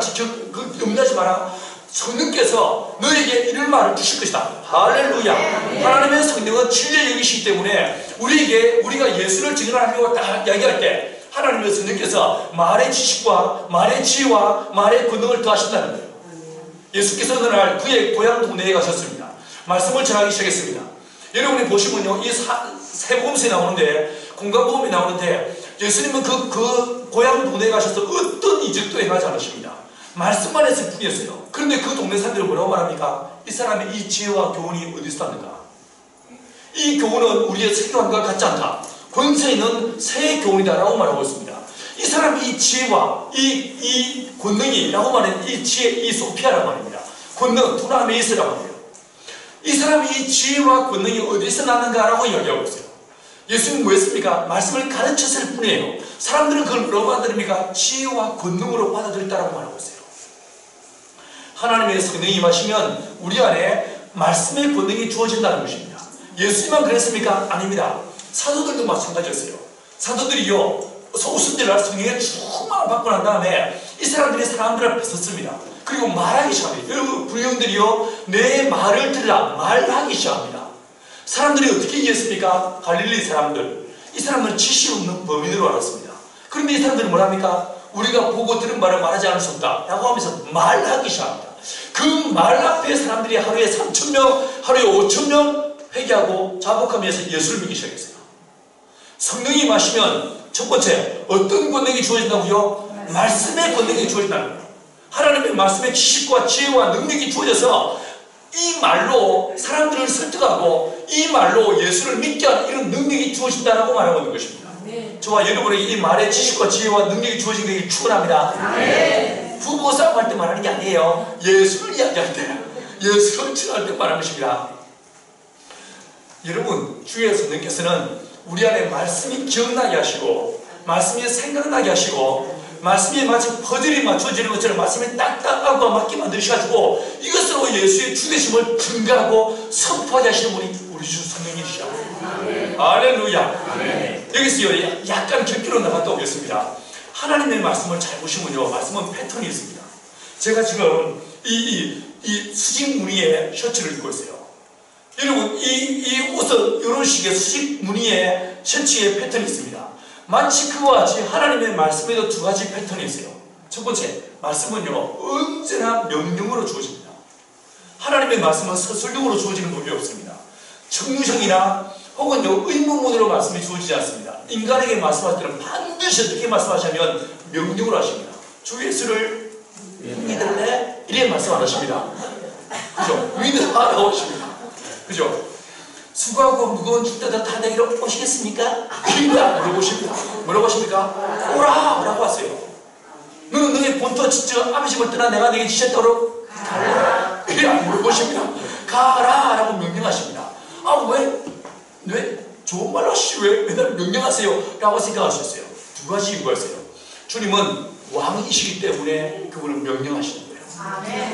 염려하지 마라. 성령께서 너에게 이런 말을 주실 것이다. 할렐루야. 하나님의 성령은 진리의 영이시기 때문에 우리가 예수를 증언하려고 딱 이야기할 때 하나님의 성령께서 말의 지식과 말의 지혜와 말의 권능을 더하신다는 거예요. 예수께서 어느 날 그의 고향 동네에 가셨습니다. 말씀을 전하기 시작했습니다. 여러분이 보시면요, 이 세복음서에 나오는데, 공간복음이 나오는데, 예수님은 그 고향 동네에 가셔서 어떤 이적도 행하지 않으십니다. 말씀만 했을 뿐이었어요. 그런데 그 동네 사람들은 뭐라고 말합니까? 이 사람의 이 지혜와 교훈이 어디서 납니까? 이 교훈은 우리의 세교환과 같지 않다. 권세 있는 새 교훈이다라고 말하고 있습니다. 이 사람이 이 지혜와 이 권능이라고 말하는 이 지혜, 이 소피아라고 말입니다. 권능, 두나미스라고 해요. 이 사람이 이 지혜와 권능이 어디서 나는가라고 이야기하고 있어요. 예수님은 뭐였습니까? 말씀을 가르쳤을 뿐이에요. 사람들은 그걸 뭐라고 받아들입니까? 지혜와 권능으로 받아들였다라고 말하고 있어요. 하나님의 성령이 임하시면 우리 안에 말씀의 권능이 주어진다는 것입니다. 예수님만 그랬습니까? 아닙니다. 사도들도 마찬가지였어요. 사도들이요, 소수들을 성령의 충만을 받고 난 다음에 이 사람들이 사람들 앞에 섰습니다. 그리고 말하기 시작합니다. 여러분, 부령들이요, 내 말을 들으라 말하기 시작합니다. 사람들이 어떻게 이해했습니까? 갈릴리 사람들. 이 사람들은 지식 없는 범인으로 알았습니다. 그런데 이 사람들은 뭐랍니까? 우리가 보고 들은 말을 말하지 않을 수 없다 라고 하면서 말하기 시작합니다. 그 말 앞에 사람들이 하루에 3,000명, 하루에 5,000명 회개하고 자복하면서 예수를 믿기 시작했어요. 성령이 임하시면 첫 번째, 어떤 권능이 주어진다고요? 말씀의 권능이 주어진다는 거예요. 하나님의 말씀의 지식과 지혜와 능력이 주어져서 이 말로 사람들을 설득하고 이 말로 예수를 믿게 하는 이런 능력이 주어진다고 말하고 있는 것입니다. 저와 여러분에게 이 말의 지식과 지혜와 능력이 주어진 것이 충분합니다. 부부 싸움할 때 말하는 게 아니에요. 예수를 이야기할 때, 예수를 전할 때 말하는 것입니다. 여러분, 주의 성령께서는 우리 안에 말씀이 기억나게 하시고 말씀이 생각나게 하시고 말씀이 마치 퍼즐이 맞춰지는 것처럼 말씀이 딱딱하고 맞게 만드셔가지고 이것으로 예수의 주되심을 증가하고 선포하게 하시는 분이 우리 주 성령이시죠. 할렐루야. 여기서 약간 깊이로 나갔다 오겠습니다. 하나님의 말씀을 잘 보시면요, 말씀은 패턴이 있습니다. 제가 지금 이 수직 무늬의 셔츠를 입고 있어요. 여러분, 이 옷은 이런 식의 수직 무늬의 셔츠의 패턴이 있습니다. 마치 그와 같이 하나님의 말씀에도 두 가지 패턴이 있어요. 첫 번째, 말씀은요, 언제나 명령으로 주어집니다. 하나님의 말씀은 서술형으로 주어지는 법이 없습니다. 청유형이나 혹은요, 의문문으로 말씀이 주어지지 않습니다. 인간에게 말씀할 때는 반드시 어떻게 말씀하시냐면 명령으로 하십니다. 주 예수를 믿을래? 이래 말씀 안 하십니다. 그죠? 믿으라고 하십니다. 그죠? 수고하고 무거운 죽다다 다 내게로 오시겠습니까? 그러니까 물어보십니다. 뭐라고 하십니까? 오라! 라고 하세요. 너는 너의 본토 지적 아버지를 떠나 내가 내게 지셨다고 가라! 이래 물어보십니다. 가라! 라고 명령하십니다. 아, 왜 좋은 말로 하시지 왜 맨날 명령하세요? 라고 생각하셨어요. 두 가지 이유가 있어요. 주님은 왕이시기 때문에 그분을 명령하시는 거예요.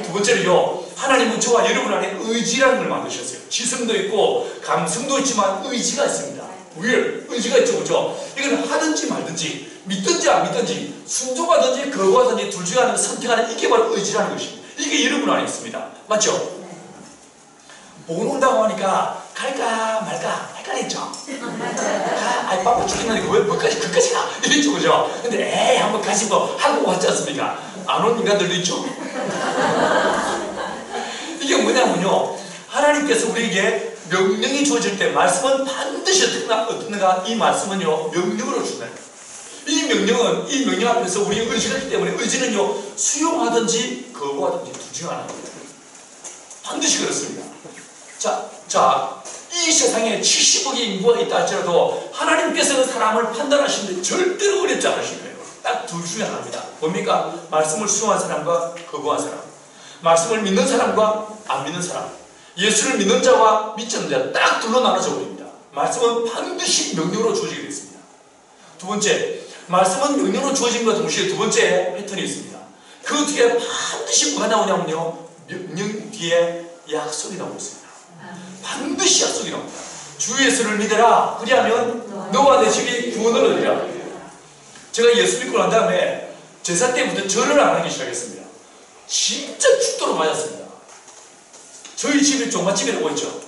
두 번째는요, 하나님은 저와 여러분 안에 의지라는 걸 만드셨어요. 지성도 있고 감성도 있지만 의지가 있습니다. 의지가 있죠, 그죠? 이건 하든지 말든지 믿든지 안 믿든지 순종하든지 거부하든지 둘 중에 하나를 선택하는 이게 바로 의지라는 것입니다. 이게 여러분 안에 있습니다. 맞죠? 못 온다고 하니까 갈까 말까 헷갈렸죠? 아이 바빠 죽겠는데 왜 그까지 가? 이랬죠, 그죠? 근데 에이 한번 가시 뭐 하고 왔지 않습니까? 안 온 인간들도 있죠? 이게 뭐냐면요, 하나님께서 우리에게 명령이 주어질 때 말씀은 반드시 어떻는가? 이 말씀은요, 명령으로 준다. 이 명령 앞에서 우리 의지가 있기 때문에 의지는요, 수용하든지 거부하든지 둘 중 하나입니다. 반드시 그렇습니다. 자, 이 세상에 70억의 인구가 있다 할지라도 하나님께서는 사람을 판단하시는데 절대로 어렵지 않으실 거예요. 딱 둘 중에 하나입니다. 뭡니까? 말씀을 수용한 사람과 거부한 사람. 말씀을 믿는 사람과 안 믿는 사람. 예수를 믿는 자와 믿지 않는 자 딱 둘로 나눠져 버립니다. 말씀은 반드시 명령으로 주어지게 되어 있습니다. 두 번째, 말씀은 명령으로 주어진 것과 동시에 두 번째 패턴이 있습니다. 그 뒤에 반드시 뭐가 나오냐면요, 명령 뒤에 약속이 나오고 있습니다. 반드시 약속이 나옵니다. 주 예수를 믿어라. 그리하면 너와 내 집이 구원을 얻으리라. 제가 예수 믿고 난 다음에 제사 때부터 절을 안 하기 시작했습니다. 진짜 죽도록 맞았습니다. 저희 집이 종갓집이라고 했죠.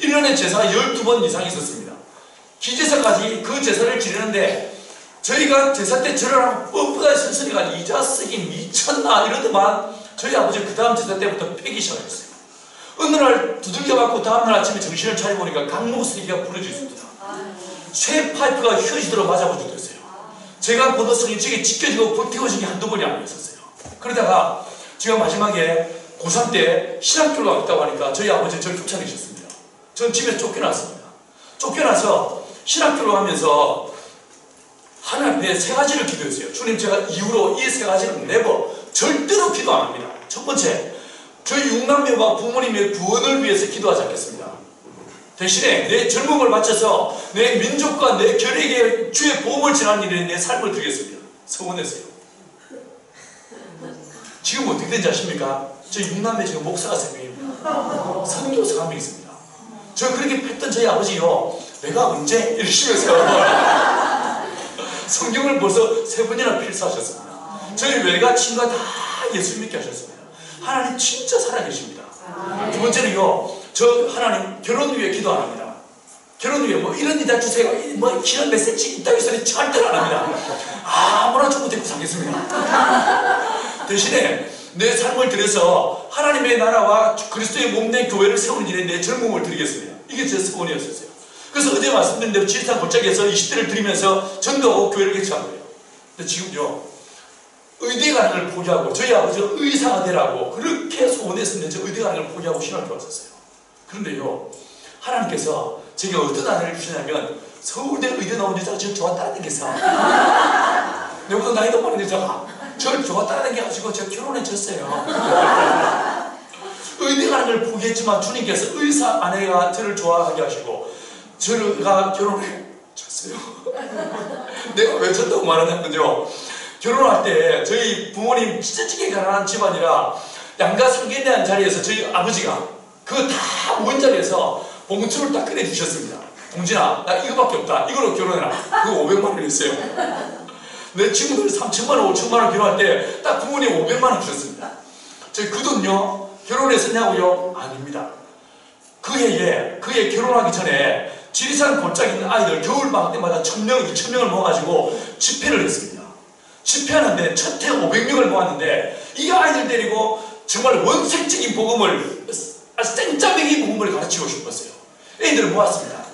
1년에 제사가 12번 이상 있었습니다. 기제사까지 그 제사를 지내는데 저희가 제사 때 절을 하면 뻔뻔하게 선생님가 이 자식이 미쳤나 이러더만 저희 아버지 그 다음 제사 때부터 패기 시작했어요. 어느 날 두들겨 맞고 다음날 아침에 정신을 차려보니까 강목수리가 부러져 있습니다. 쇠 파이프가 휘어지도록 맞아보지도 했어요. 제가 보던 성인책에 찢겨지고 버티고진 게 한두 번이 아니었어요. 그러다가 제가 마지막에 고3 때 신학교를 가겠다고 하니까 저희 아버지는 저를 쫓아내셨습니다. 전 집에서 쫓겨났습니다. 쫓겨나서 신학교를 하면서 하나님 앞에 세 가지를 기도했어요. 주님, 제가 이후로 이 세 가지를 절대로 기도 안 합니다. 첫 번째, 저희 6남매와 부모님의 구원을 위해서 기도하지 않겠습니다. 대신에 내 젊음을 바쳐서 내 민족과 내 결에게 주의 보험을 전하는 일에 내 삶을 드리겠습니다. 서원했어요. 지금 어떻게 된지 아십니까? 저희 6남매 지금 목사가 3명입니다. 선교사가 1명 있습니다. 저 그렇게 팼던 저희 아버지요, 내가 언제? 이러시면서 성경을 벌써 3번이나 필사하셨습니다. 저희 외가 친구가 다 예수 믿게 하셨습니다. 하나님 진짜 살아계십니다. 두 번째는요, 저 하나님 결혼 위해 기도 안 합니다. 결혼 위해 뭐 이런 일다 주세요, 뭐 이런 메시지 있다고 소리 절대로 안 합니다. 아무나 좀 데리고 살겠습니다. 대신에 내 삶을 들여서 하나님의 나라와 그리스도의 몸된 교회를 세우는 일에 내 젊음을 드리겠습니다. 이게 제 소원이었어요. 그래서 어제 말씀드린 대로 지리산 골짜기에서 20대를 드리면서 전도하고 교회를 개척한 거예요. 근데 지금요, 의대 가는 걸 포기하고, 저희 아버지가 의사가 되라고 그렇게 소원했었는데 저 의대 가는 걸 포기하고 신학교 왔었어요. 그런데요, 하나님께서 제가 어떤 아내를 주시냐면 서울대 의대 나온 여자가 저를 좋았다는 게서 내보다 나이도 많은 여자가 저를 좋았다는 게 가지고 제가 결혼해줬어요. 의대 가는 걸 포기했지만 주님께서 의사 아내가 저를 좋아하게 하시고 저가 결혼해 줬어요. 내가 왜 줬다고 말하냐면요, 결혼할 때 저희 부모님 찢어지게 가난한 집안이라 양가 상견례한 자리에서 저희 아버지가 그거 다 모인 자리에서 봉투를 딱 꺼내주셨습니다. 동진아, 나 이거밖에 없다. 이걸로 결혼해라. 그거 500만 원이었어요. 내 친구들 3천만 원, 5천만 원 결혼할 때 딱 부모님 500만 원 주셨습니다. 저희 그 돈요, 결혼했었냐고요? 아닙니다. 그 해에 결혼하기 전에 지리산 골짜기 있는 아이들 겨울방학 때마다 1000명, 2000명을 모아가지고 집회를 했습니다. 집회하는데 첫 해 500명을 모았는데 이 아이들 데리고 정말 원색적인 복음을, 생짜배기 복음을 가르치고 싶었어요. 애들을 모았습니다.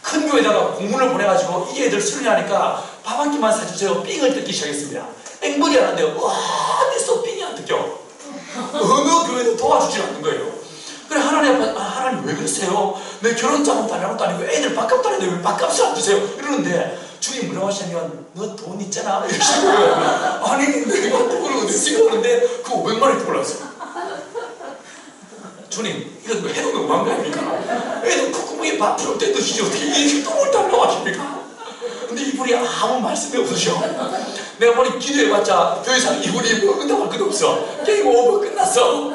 큰 교회에다가 공문을 보내가지고 이 애들 수련하니까 밥 한 끼만 사주세요. 삥을 뜯기 시작했습니다. 앵벌이 하는데요, 와, 어디서 삥이 안 뜯겨? 어느 교회도 도와주지 않는 거예요. 그래, 하나님 앞에, 하나님 왜 그러세요? 내 결혼 자금 달라는 것도 아니고 애들 밥값 달라는데 왜 밥값을 안 주세요? 이러는데 주님 뭐라고 하시냐면, 너 돈 있잖아? 이러시는 거예요. 아니, 내가 돈을 어디서 쓰는데 그 500만 원이 골랐어요. 주님, 이거 해도 너무한 거 아닙니까? 애들 콧구멍에 밥 풀을 때 드시지 어떻게 이렇게 돈을 달라고 하십니까? 근데 이분이 아무 말씀이 없으셔. 내가 보니 기도해봤자 더 이상 이분이 뭐 응답할 것도 없어. 게임 오버 끝났어.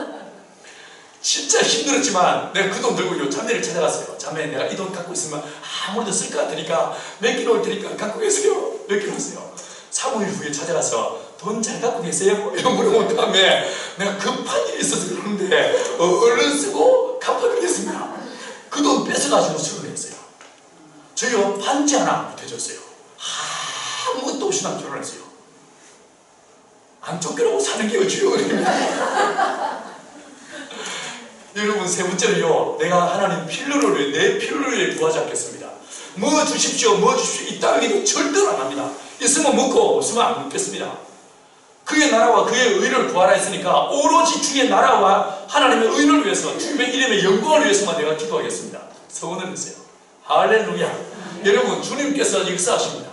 진짜 힘들었지만 내가 그 돈 들고 자매를 찾아갔어요. 자매, 내가 이 돈 갖고 있으면 아무래도 쓸 것 같으니까 몇 킬로 올 테니까 갖고 계세요. 몇 킬로 오세요. 3일 후에 찾아가서 돈 잘 갖고 계세요? 이런 물어본 다음에 내가 급한 일이 있어서 그러는데 얼른 쓰고 갚아드리겠습니다. 그 돈 뺏어가지고 수련했어요. 저희요, 반지 하나 못 해줬어요. 아무것도 없이 난 결혼했어요. 안 쫓겨나고 사는 게 어찌요? 여러분, 세 번째는요, 내가 하나님 필요를 위해, 내 필요를 위해 구하지 않겠습니다. 뭐 주십시오, 뭐 주십시오, 이 따위도 절대로 안 합니다. 있으면 먹고 없으면 안 먹겠습니다. 그의 나라와 그의 의를 구하라 했으니까 오로지 주의 나라와 하나님의 의를 위해서, 주님의 이름의 영광을 위해서만 내가 기도하겠습니다. 서원을 했어요. 할렐루야. 여러분, 주님께서 역사하십니다.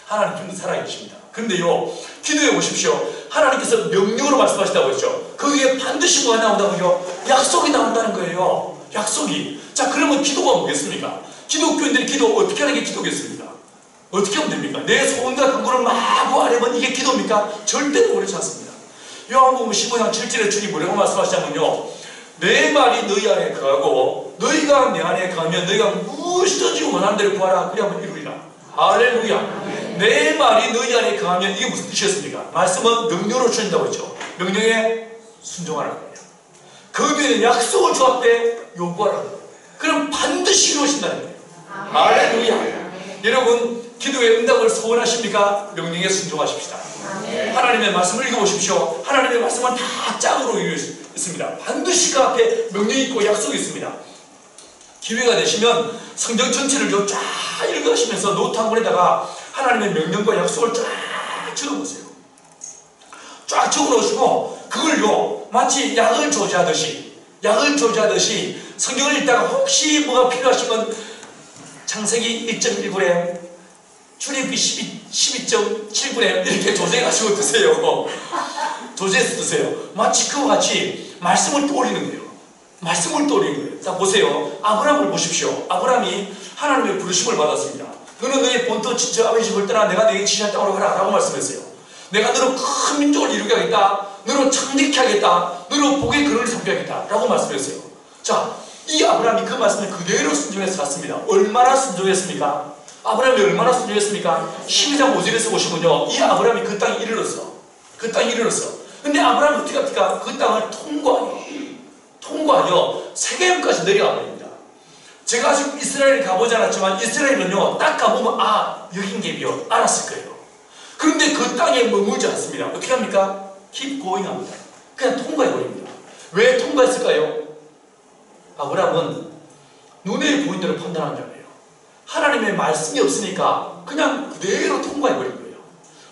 하나님께서 살아계십니다. 그런데요, 기도해 보십시오. 하나님께서 명령으로 말씀하시다고 했죠. 거기에 반드시 뭐가 나온다고요? 약속이 나온다는 거예요. 약속이. 자, 그러면 기도가 뭐겠습니까? 기독교인들이 기도 어떻게 하는 게 기도겠습니까? 어떻게 하면 됩니까? 내 소원과 간구를 마구 하려면 이게 기도입니까? 절대로 그렇지 않습니다. 요한복음 15장 7절에 주님 뭐라고 말씀하시냐면요, 내 말이 너희 안에 거하고 너희가 내 안에 거하면 너희가 무엇이든지 원하는 대로 구하라. 그리하면 이루리라. 할렐루야. 내 말이 너희 안에 거하면 이게 무슨 뜻이었습니까? 말씀은 명령으로 주신다고 했죠. 명령에 순종하라는 거예요. 거기에는 약속을 주 앞에 요구하라는 거예요. 그럼 반드시 이루어진다는 거예요. 할렐루야. 여러분, 기도의 응답을 소원하십니까? 명령에 순종하십시다. 하나님의 말씀을 읽어보십시오. 하나님의 말씀은 다 짝으로 이루어져 있습니다. 반드시 그 앞에 명령이 있고 약속이 있습니다. 기회가 되시면 성경 전체를 쫙 읽으시면서 노트 한 권에다가 하나님의 명령과 약속을 쫙 적어보세요. 쫙 적어놓으시고 그걸요, 마치 약을 조제하듯이 성경을 읽다가 혹시 뭐가 필요하시면 창세기 1.1g, 출애굽기 12.7g 이렇게 조제해가지고 드세요. 조제해서 드세요. 마치 그와 같이 말씀을 떠올리는 거예요. 말씀을 떠올리는 거예요. 자, 보세요. 아브라함을 보십시오. 아브라함이 하나님의 부르심을 받았습니다. 너는 너의 본토 친척 아버지 집을 떠나 내가 너에게 지시할 땅으로 가라 라고 말씀했어요. 내가 너로 큰 민족을 이루게 하겠다. 너로 창대케 하겠다. 너로 복의 근원을 삼게 하겠다 라고 말씀했어요. 자, 이 아브라함이 그 말씀을 그대로 순종해서 갔습니다. 얼마나 순종했습니까? 아브라함이 얼마나 순종했습니까? 12장 5절에서 보시면요, 이 아브라함이 그 땅에 이르렀어. 그 땅에 이르렀어. 근데 아브라함이 어떻게 합니까? 그 땅을 통과하여 세겜까지 내려가 버립니다. 제가 아직 이스라엘에 가보지 않았지만 이스라엘은요, 딱 가보면 아, 여긴 갭이요 알았을 거예요. 그런데 그 땅에 머물지 않습니다. 어떻게 합니까? keep going 합니다. 그냥 통과해버립니다. 왜 통과했을까요? 아브라함은 눈에 보이는 대로 판단한 자예요. 하나님의 말씀이 없으니까 그냥 그대로 통과해버린 거예요.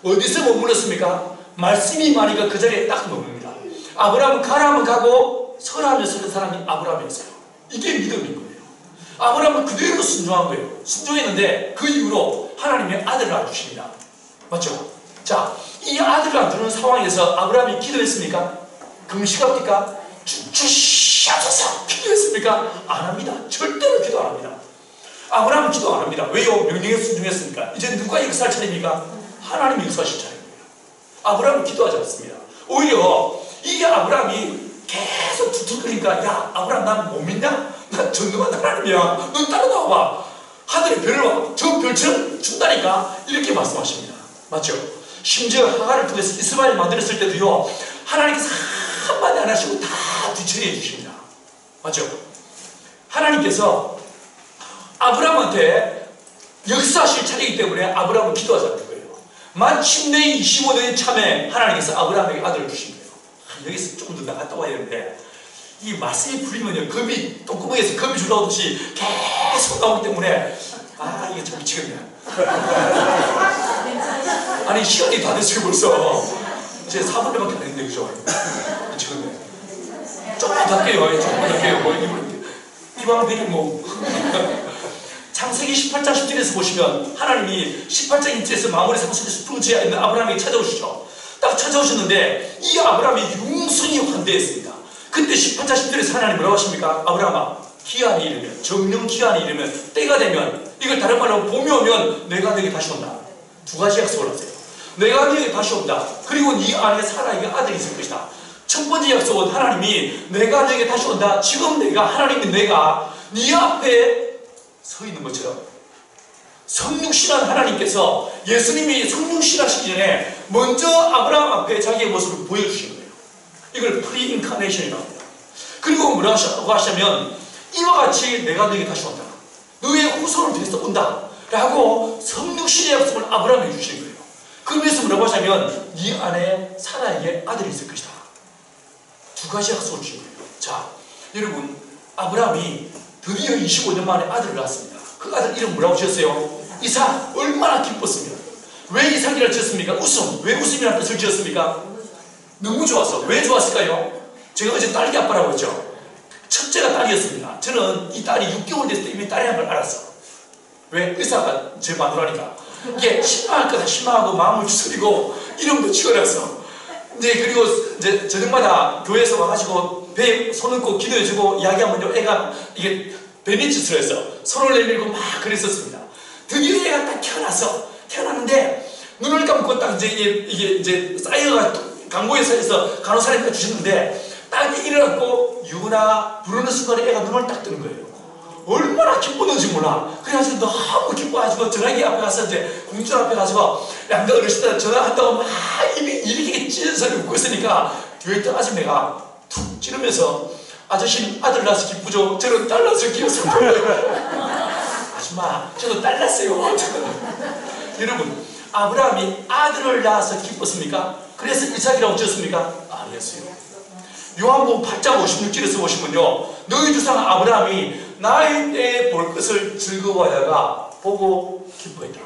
어디서 머물렀습니까? 말씀이 많으니까 그 자리에 딱 머뭅니다. 아브라함은 가라면 가고 서라면 서는 사람이 아브라함이었어요. 이게 믿음인 거예요. 아브라함은 그대로 순종한 거예요. 순종했는데 그 이후로 하나님의 아들을 낳아주십니다. 맞죠? 자, 이 아들을 안 두는 상황에서 아브라함이 기도했습니까? 금식합니까? 주시옵소서 기도했습니까? 안 합니다. 절대로 기도 안 합니다. 아브라함은 기도 안 합니다. 왜요? 명령에 순종했으니까. 이제 누가 역사할 차례입니까? 하나님이 역사하실 차례입니다. 아브라함은 기도하지 않습니다. 오히려 이 아브라함이 계속 두툴거리니까 야 아브라함 난 못 믿냐? 난 전능한 하나님이야. 넌 따라나와봐. 하늘의 별을 와. 저 별처럼 준다니까. 이렇게 말씀하십니다. 맞죠? 심지어 하가를 통해서 이스마엘 만들었을 때도요, 하나님께서 한마디 안 하시고 다 뒤처리해 주십니다. 맞죠? 하나님께서 아브라함한테 역사하실 차례이기 때문에 아브라함은 기도하지 않는 거예요. 마침내 25년의 참에 하나님께서 아브라함에게 아들을 주신 거예요. 여기서 조금 더 나갔다 와야 되는데 이 말씀이 풀리면요, 금이 똥구멍에서 금이 줄어오듯이 계속 나오기 때문에 아 이게 참 미치겠네. 아니 시간이 다 됐어요 벌써. 이제 4분밖에 안 됐는데 그죠? 미치겠네. 조금만 더 할게요. 조금만 더 할게요. 뭐 이방 대리 뭐 창세기 18장 10절에서 보시면 하나님이 18장 1절에서 마무리 상속에서 둥지에 있는 아브라함에게 찾아오시죠. 딱 찾아오셨는데 이 아브라함이 융성이 환대했습니다. 그때 18장 10절에서 하나님 뭐라고 하십니까? 아브라함아, 기한이 이르면, 정령 기한이 이르면, 때가 되면, 이걸 다른 말로 봄이 오면 내가 너에게 다시 온다. 두 가지 약속을 하세요. 내가 너에게 다시 온다. 그리고 네 안에 사라에게 아들이 있을 것이다. 첫 번째 약속은 하나님이 내가 너에게 다시 온다. 지금 내가, 하나님이 내가 네 앞에 서 있는 것처럼 성육신한 하나님께서 예수님이 성육신하시기 전에 먼저 아브라함 앞에 자기의 모습을 보여주시는 거예요. 이걸 프리인카네이션이라고 합니다. 그리고 뭐라고 하시냐면 이와 같이 내가 너에게 다시 온다. 너의 후손을 통해서 온다. 라고 성육신의 약속을 아브라함에게 주시는 거예요. 그러면서 뭐라고 하시냐면 네 안에 사라에게 아들이 있을 것이다. 두 가지 약속을 주신 거예요. 자, 여러분 아브라함이 드디어 25년 만에 아들을 낳았습니다. 그 아들 이름 뭐라고 지었어요? 이삭. 얼마나 기뻤습니까? 왜 이삭이라고 지었습니까? 웃음. 왜 웃음이라는 뜻을 지었습니까? 너무 좋았어. 왜 좋았을까요? 제가 어제 딸기 아빠라고 했죠. 첫째가 딸이었습니다. 저는 이 딸이 6개월 됐을 때 이미 딸이라는 걸 알았어. 왜? 의사가 제 마누라니까. 이게 실망할 거다 실망하고 마음을 추스리고 이름도 지어놨어. 이제 그리고 이제 저녁마다 교회에서 와가지고 배에 손 얹고 기도해주고 이야기하면요, 애가 이게 베니짓을 해서 손을 내밀고 막 그랬었습니다. 드디어 애가 딱 태어났어. 태어났는데 눈을 감고 딱 이제 이게 이제 쌓여가 강보에서 간호사님이 주셨는데 딱 일어났고 유나 부르는 순간에 애가 눈을 딱 뜨는 거예요. 얼마나 기뻤는지 몰라. 그래가지고 너무 기뻐가지고 전화기 앞에 가서 이제 공주 앞에 가서 양가 어르신들 전화한다고 막 이렇게 찌는 소리 웃고 있으니까 뒤에 있던 아줌매가 툭 찌르면서 아저씨는 아들 낳아서 기쁘죠? 저는 딸 낳아서 기뻐서 아줌마 저도 딸 낳았어요. 여러분 아브라함이 아들을 낳아서 기뻤습니까? 그래서 이삭이라고 지었습니까? 아니었어요. 요한복음 8장 56절에서 보시면요, 너희 조상 아브라함이 나의 때에 볼 것을 즐거워하다가 보고 기뻐했다.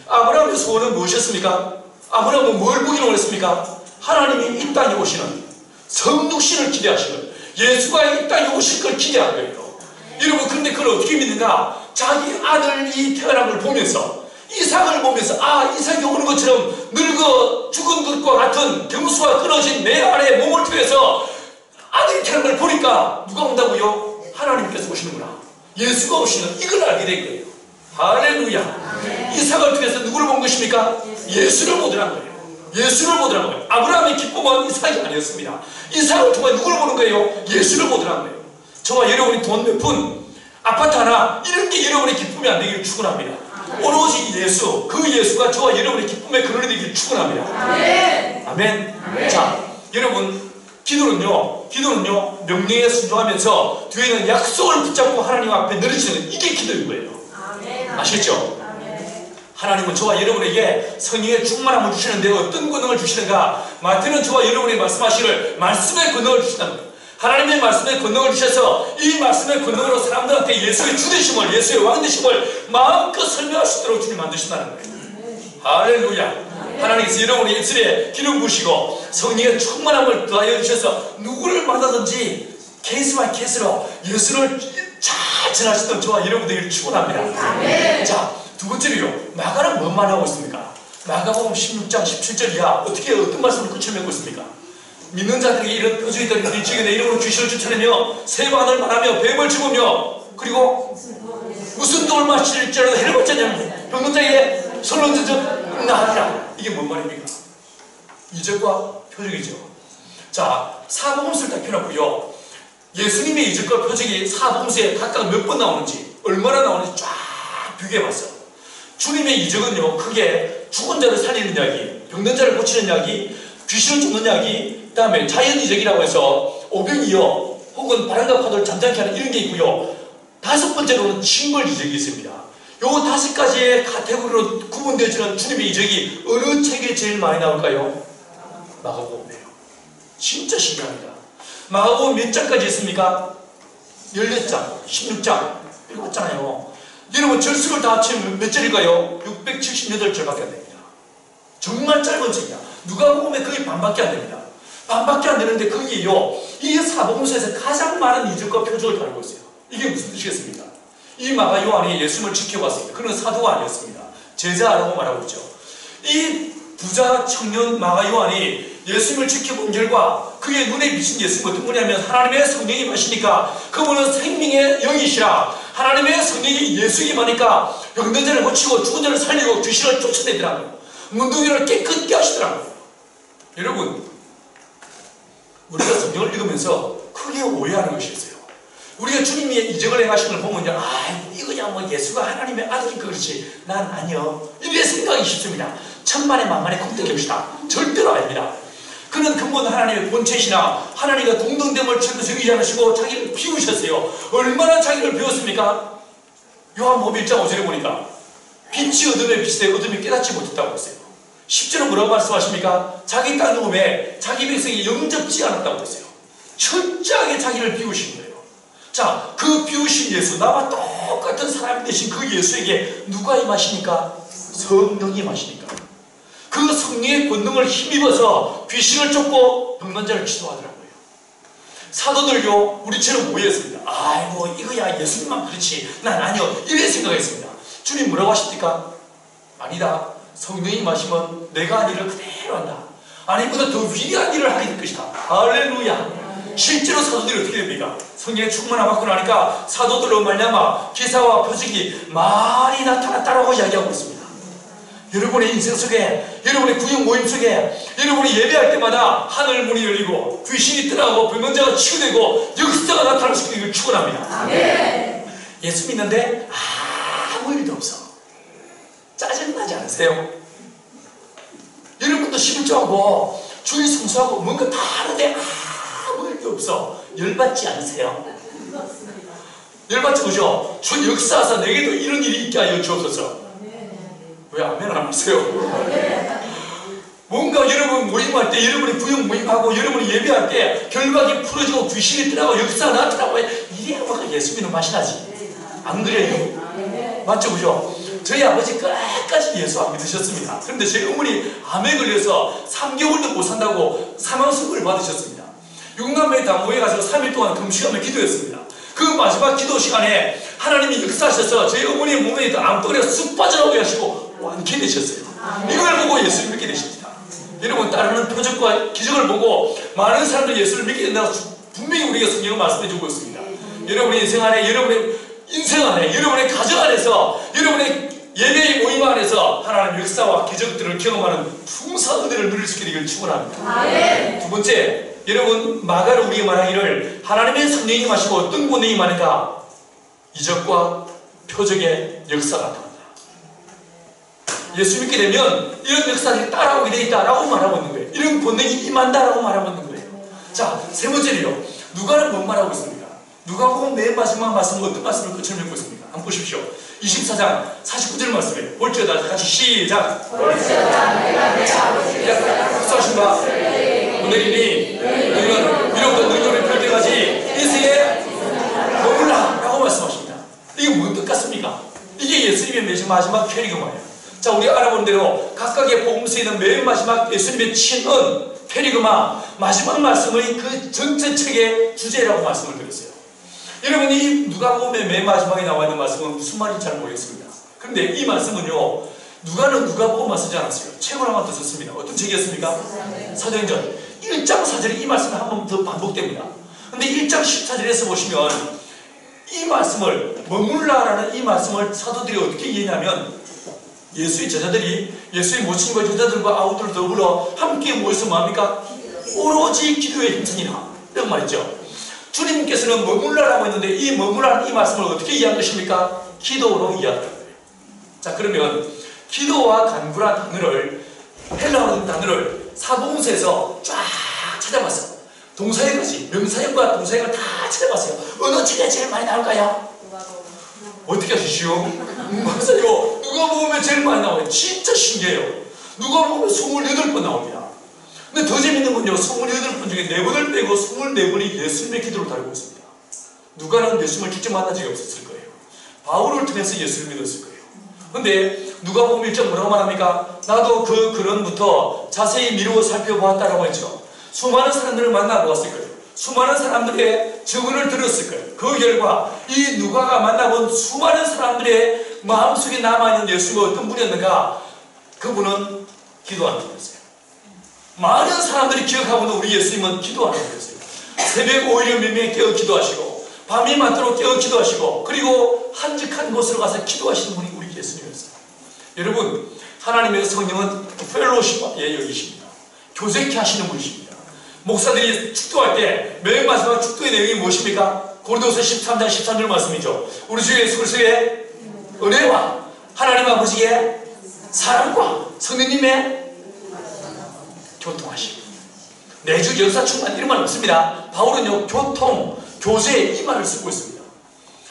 아브라함의 소원은 무엇이었습니까? 아브라함은 뭘 보기를 원했습니까? 하나님이 이 땅에 오시는 성육신을 기대하시는 예수가 이 땅에 오실 걸 기대한 거예요. 여러분 근데 그걸 어떻게 믿는가? 자기 아들이 태어난 걸 보면서 이삭을 보면서 이삭이 오는 것처럼 늙어 죽은 것과 같은 경수가 끊어진 내 안에 몸을 통해서 아들이 태어난 걸 보니까 누가 온다고요? 하나님께서 오시는구나. 예수가 오시는 이걸 알게 된 거예요. 할렐루야. 이삭을 통해서 누구를 본 것입니까? 예수를 보더란 거예요. 예수를 보더란 거예요. 아브라함의 기쁨은 이삭이 아니었습니다. 이삭을 통해 누구를 보는 거예요? 예수를 보더란 거예요. 저와 여러분이 돈 몇 푼, 아파트 하나, 이런 게 여러분의 기쁨이 안 되기를 축원합니다. 오로지 예수, 그 예수가 저와 여러분의 기쁨의 근원이 되기를 축원합니다. 아멘. 자, 여러분, 기도는요 명령에 순종하면서 뒤에는 약속을 붙잡고 하나님 앞에 늘어지는 이게 기도인 거예요. 아시겠죠? 하나님은 저와 여러분에게 성령의 충만함을 주시는데 어떤 권능을 주시는가? 마태는 저와 여러분이 말씀하시를 말씀의 권능을 주신다는 거예요. 하나님의 말씀의 권능을 주셔서 이 말씀의 권능으로 사람들한테 예수의 주되심을, 예수의 왕되심을 마음껏 설명할 수 있도록 주님 만드신다는 거예요. 할렐루야. 하나님께서 여러분의 입술에 기름 부으시고 성령의 충만함을 더하여 주셔서 누구를 만나든지 케이스 바이 케이스로 예수를 잘 전하시던 저와 여러분들을 축원합니다. 자, 두 번째로요, 마가는 뭐만 하고 있습니까? 마가복음 16장 17절 이하 어떤 말씀을 끝을 맺고 있습니까? 믿는 자들에게 이런 표적이들이 지금의 이름으로 귀신을 쫓아내며 세반을 말하며 뱀을 집으며 그리고 무슨 돌을 마실지라도 해를 받자냐면 병든 자에게 손을 얹어서 나으리라. 이게 뭔 말입니까? 이적과 표적이죠. 자, 사복음서를 다 펴놓고요, 예수님의 이적과 표적이 사복음서에 각각 몇 번 나오는지, 얼마나 나오는지 쫙 비교해봤어요. 주님의 이적은요, 크게 죽은 자를 살리는 이야기, 병든 자를 고치는 이야기, 귀신을 쫓는 이야기, 그 다음에 자연 이적이라고 해서 오병이어 혹은 바람과 파도를 잠잠케 하는 이런 게 있고요, 다섯 번째로는 징벌 이적이 있습니다. 요 다섯 가지의 카테고리로 구분되어지는 주님의 이적이 어느 책에 제일 많이 나올까요? 마가복음이에요. 진짜 신기합니다. 마가복음 몇 장까지 있습니까? 14장, 16장 읽었잖아요. 여러분 절수를 다 합치면 몇 절일까요? 678절밖에 안 됩니다. 정말 짧은 책이야. 누가복음에 거의 반밖에 안 됩니다. 반밖에 안 되는데 거기에요, 이 사복음서에서 가장 많은 이적과 표적을 다루고 있어요. 이게 무슨 뜻이겠습니까? 이 마가 요한이 예수님을 지켜봤습니다. 그는 사도가 아니었습니다. 제자라고 말하고 있죠. 이 부자 청년 마가 요한이 예수님을 지켜본 결과 그의 눈에 비친 예수님은 어떤 분이냐면 하나님의 성령이 마시니까 그분은 생명의 영이시라. 하나님의 성령이 예수에게 마니까 병든 자를 고치고 죽은 자를 살리고 귀신을 쫓아내더라고요. 문둥이를 깨끗게 하시더라고요. 여러분, 우리가 성경을 읽으면서 크게 오해하는 것이 있어요. 우리가 주님의 이적을 행하신 걸 보면요, 이거야 뭐 예수가 하나님의 아들이니까 그렇지, 난 아니요, 이래 생각이 쉽습니다. 천만의 만만의 공덕입시다. 절대로 아닙니다. 그는 근본 하나님의 본체시나 하나님과 동등됨을 찾으셔서 의지 않으시고 자기를 비우셨어요. 얼마나 자기를 비웠습니까? 요한복음 1장 5절에 보니까 빛이 어둠에 비치되 어둠이 깨닫지 못했다고 했어요. 10절은 뭐라고 말씀하십니까? 자기 땅 죽음에 자기 백성이 영접지 않았다고 했어요. 철저하게 자기를 비우신 거예요. 자, 그 비우신 예수, 나와 똑같은 사람이 되신 그 예수에게 누가 임하십니까? 성령이 임하시니까. 그 성령의 권능을 힘입어서 귀신을 쫓고 병든 자를 치료하더라고요. 사도들요, 우리처럼 오해했습니다. 아이고 이거야 예수님만 그렇지, 난 아니요, 이래 생각했습니다. 주님 뭐라고 하십니까? 아니다, 성령이 임하시면 내가 한 일을 그대로 한다. 아니보다 더 위대한 일을 하게 될 것이다. 할렐루야. 실제로 사도들이 어떻게 됩니까? 성령의 충만함을 받고 나니까 사도들로 말미암아 기사와 표적이 많이 나타났다라고 이야기하고 있습니다. 여러분의 인생 속에, 여러분의 구역 모임 속에, 여러분이 예배할 때마다 하늘 문이 열리고 귀신이 떠나고 병명자가 치유되고 역사가 나타날 수 있는 걸 축원합니다. 예수 믿는데 아무 일도 없어. 짜증나지 않으세요? 여러분도 11조하고 주일 성수하고 뭔가 다 하는데 아무 일도 없어. 열받지 않으세요? 열받지 그죠? 주 역사하사 내게도 이런 일이 있게 하여 주옵소서. 왜 아멘 안 하세요? 뭔가 여러분 모임할 때, 여러분이 구역 모임하고 여러분이 예배할 때 결박이 풀어지고 귀신이 떠나고 역사가 나타나고 이래야 뭐가 예수 믿는 맛이 나지. 안 그래요? 맞죠 그죠? 저희 아버지 끝까지 예수 안 믿으셨습니다. 그런데 저희 어머니 암에 걸려서 3개월도 못 산다고 사망선고를 받으셨습니다. 육남매에 다 모여가지고 3일 동안 금식하며 기도했습니다. 그 마지막 기도 시간에 하나님이 역사하셔서 저희 어머니의 몸에 있던 암덩어리가 쑥 빠져나오게 하시고 완쾌되셨어요. 이걸 보고 예수를 믿게 되십니다. 여러분, 따르는 표적과 기적을 보고 많은 사람들이 예수를 믿게 된다고 분명히 우리가 성경을 말씀해주고 있습니다. 여러분의 인생 안에, 여러분의 가정 안에서, 여러분의 예배의 모임 안에서 하나님의 역사와 기적들을 경험하는 풍성한 은혜를 누릴 수 있게 되기를 축원합니다. 두 번째, 여러분, 마가로 우리가 말하기를 하나님의 성령이 마시고 어떤 권능이 많은가? 이적과 표적의 역사가 나타난다. 예수 믿게 되면 이런 역사들이 따라오게 되어 있다라고 말하고 있는 거예요. 이런 권능이 임한다라고 말하고 있는 거예요. 자, 세 번째로요. 누가는 뭔 말하고 있습니까? 누가복음 맨 마지막 말씀은 어떤 말씀을 끝을 맺고 있습니까? 한번 보십시오. 24장 49절 말씀이에요. 볼지어다 같이 시작. 볼지어다 내가 내 아버지의 역사하신 바 오늘이니 너희는 이로부터 너희들의 별 때까지 인생에 머물라 라고 말씀하십니다. 이게 뭔 뜻 같습니까? 이게 예수님의 마지막 캐리그마예요. 자, 우리 알아본 대로 각각의 복음서에 있는 맨 마지막 예수님의 친언 캐리그마 마지막 말씀의 그 전체 책의 주제라고 말씀을 드렸어요. 여러분이 누가복음의 맨 마지막에 나와 있는 말씀은 무슨 말인지 잘 모르겠습니다. 그런데 이 말씀은요, 누가는 누가복음만 쓰지 않았어요. 책을 하나 더 썼습니다. 어떤 책이었습니까? 사도행전 1장 4절에 이 말씀이 한 번 더 반복됩니다. 근데 1장 14절에서 보시면 이 말씀을 머물라라는 이 말씀을 사도들이 어떻게 이해하냐면 예수의 제자들이 예수의 모친과 제자들과 아우들을 더불어 함께 모여서 뭐합니까? 오로지 기도에 힘쓰니라 이런 말이죠. 주님께서는 머물라라고 했는데 이 머물라는 이 말씀을 어떻게 이해한 것입니까? 기도로 이해한 거예요. 자, 그러면 기도와 간구라는 단어를, 헬라어 단어를 사복음서에서 쫙 찾아봤어요. 동사역까지, 명사역과 동사역을 다 찾아봤어요. 어느 책에 제일 많이 나올까요? 어떻게 하시죠? 맞아요. 누가복음에 제일 많이 나와요. 진짜 신기해요. 누가복음에 28번 나옵니다. 근데 더 재밌는 건요, 28번 중에 4번을 빼고 24번이 예수님의 기도를 다루고 있습니다. 누가는 예수님을 직접 만난 적이 없었을 거예요. 바울을 통해서 예수를 믿었을 거예요. 근데 누가복음 1장 뭐라고 말합니까? 나도 그 근원부터 자세히 미루어 살펴보았다라고 했죠. 수많은 사람들을 만나보았을 거예요. 수많은 사람들의 증언을 들었을 거예요. 그 결과 이 누가가 만나본 수많은 사람들의 마음속에 남아있는 예수가 어떤 분이었는가? 그분은 기도하는 분이었어요. 많은 사람들이 기억하고 있는 우리 예수님은 기도하는 분이었어요. 새벽 5일에 매매 깨어 기도하시고 밤이 맞도록 깨어 기도하시고 그리고 한적한 곳으로 가서 기도하시는 분이 우리 예수님이었어요. 여러분, 하나님의 성령은 펠로시에 여기십니다. 교제케 하시는 분이십니다. 목사들이 축도할 때 맨 마지막 축도의 내용이 무엇입니까? 고린도서 13장 13절 말씀이죠. 우리 주 예수 그리스도의 은혜와 하나님 아버지의 사랑과 성령님의 교통하심. 내주 역사 충만 이런 말 없습니다. 바울은요, 교통, 교제 이 말을 쓰고 있습니다.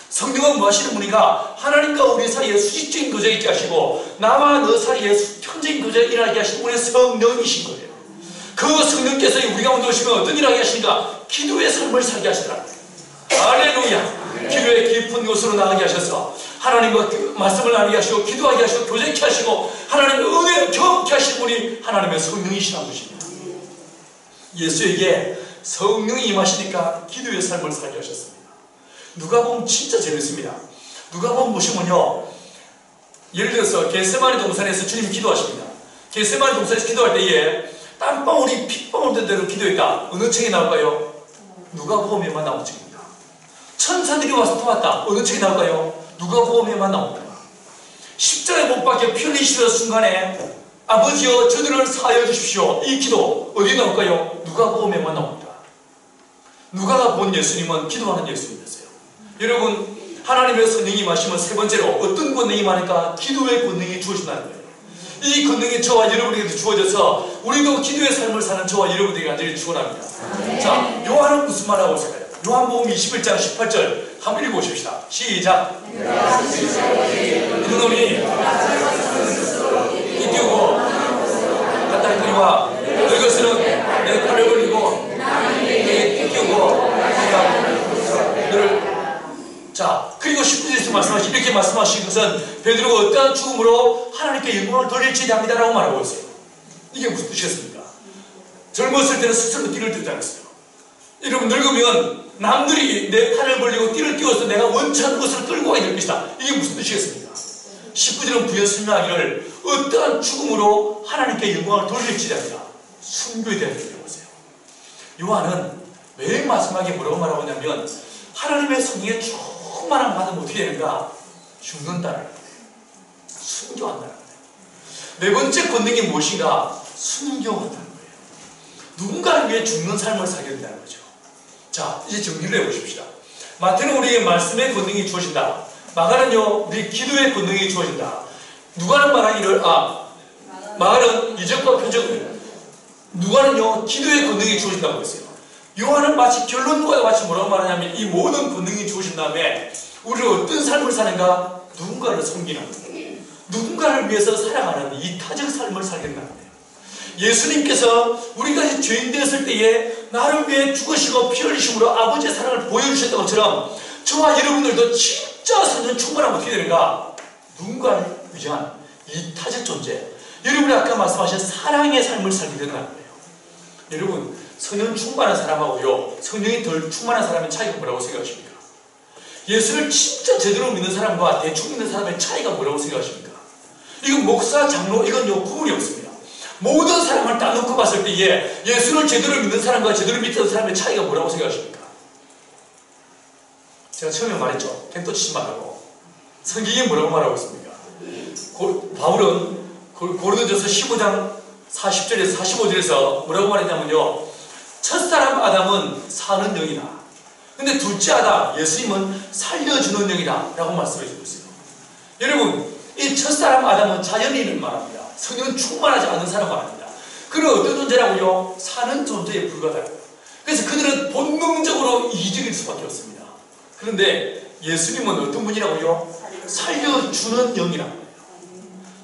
성령은 뭐 하시는 분인가? 하나님과 우리 사이에 수직적인 교제가 있게 하시고 나와 너 사이에 편적인 교제가 일어나게 하시는 분의 성령이신 거예요. 그 성령께서 우리 가운데 오시면 어떤 일을 하게 하시는가? 기도의 삶을 살게 하시더라. 할렐루야. 기도의 깊은 곳으로 나가게 하셔서 하나님과 말씀을 나누게 하시고 기도하게 하시고 교제케 하시고 하나님의 은혜를 경험케 하시는 분이 하나님의 성령이시라는 것입니다. 예수에게 성령이 임하시니까 기도의 삶을 살게 하셨습니다. 누가복음 진짜 재밌습니다. 누가복음 보시면요, 예를 들어서 겟세마네 동산에서 주님이 기도하십니다. 겟세마네 동산에서 기도할 때에 땀방울이 핏방울 된 대로 기도했다. 어느 책에 나올까요? 누가복음에만 나온 책입니다. 천사들이 와서 도왔다. 어느 책에 나올까요? 누가복음에만 나옵니다. 십자가에 못 박혀 피 흘리시던 순간에 아버지여 저들을 사하여 주십시오. 이 기도 어디 나올까요? 누가복음에만 나옵니다. 누가가 본 예수님은 기도하는 예수님이었어요. 여러분, 하나님의 성령이 마시면 세 번째로 어떤 권능이 많을까? 기도의 권능이 주어진다는 거예요. 이 권능이 저와 여러분에게 주어져서 우리도 기도의 삶을 사는 저와 여러분에게 간절히 축원합니다. 자, 요한은 무슨 말하고 있을까요? 요한복음 21장 18절 한번 읽어보십시다. 시작. 이런 놈이 이띄우고 갖다 이끌이와 너희 것은 내 팔을 벌리고 내게 끼우고 너를. 자, 그리고 19절에서 말씀하신 이렇게 말씀하신 것은 베드로가 어떠한 죽음으로 하나님께 영광을 돌릴지 합니다라고 말하고 있어요. 이게 무슨 뜻이겠습니까? 젊었을 때는 스스로 띠를 뜯지 않았어요. 여러분, 늙으면 남들이 내 팔을 벌리고 띠를 띄워서 내가 원치 않은 것을 끌고 가야 될 것이다. 이게 무슨 뜻이겠습니까? 19절은 부연 설명하기를 어떠한 죽음으로 하나님께 영광을 돌릴지 됩니다. 순교에 대한 얘기를 보세요. 요한은 맨 마지막에 뭐라고 말하고 있냐면 하나님의 성령에 충만함 받으면 어떻게 되는가? 죽는다는 거예요. 순교한다는 거예요. 네 번째 권능이 무엇인가? 순교한다는 거예요. 누군가를 위해 죽는 삶을 살게 된다는 거죠. 자, 이제 정리를 해보십시다. 마태는 우리에게 말씀의 권능이 주어진다. 마가는요, 우리 기도의 권능이 주어진다. 누가는 말하기를, 마가는 이적과 표적을, 누가는요, 기도의 권능이 주어진다고 했어요. 요한은 마치 결론과 같이 뭐라고 말하냐면 이 모든 권능이 주어진 다음에 우리를 어떤 삶을 사는가? 누군가를 섬기는, 누군가를 위해서 살아가는 이타적 삶을 살게 된다는 거예요. 예수님께서 우리가 죄인 되었을 때에 나를 위해 죽으시고 피 흘리심으로 아버지의 사랑을 보여주셨던 것처럼 저와 여러분들도 진짜 성령 충만하면 어떻게 되는가? 누군가를 위한 이타적 존재, 여러분이 아까 말씀하신 사랑의 삶을 살게 된다는 거예요. 여러분, 성령 충만한 사람하고요, 성령이 덜 충만한 사람의 차이가 뭐라고 생각하십니까? 예수를 진짜 제대로 믿는 사람과 대충 믿는 사람의 차이가 뭐라고 생각하십니까? 이건 목사, 장로, 이건요 구분이 없습니다. 모든 사람을 딱 놓고 봤을 때에 예수를 제대로 믿는 사람과 제대로 믿는 사람의 차이가 뭐라고 생각하십니까? 제가 처음에 말했죠. 땡도 치지 말라고. 성경이 뭐라고 말하고 있습니까? 바울은 고린도전서 15장 40절에서 45절에서 뭐라고 말했냐면요, 첫사람 아담은 사는 영이다. 근데 둘째 아담 예수님은 살려주는 영이다 라고 말씀해 주고 있어요. 여러분, 이 첫사람 아담은 자연인을 말합니다. 성령 충만하지 않은 사람 말합니다. 그는 어떤 존재라고요? 사는 존재에 불과하다. 그래서 그들은 본능적으로 이기적일 수밖에 없습니다. 그런데 예수님은 어떤 분이라고요? 살려주는 영이라고 해요.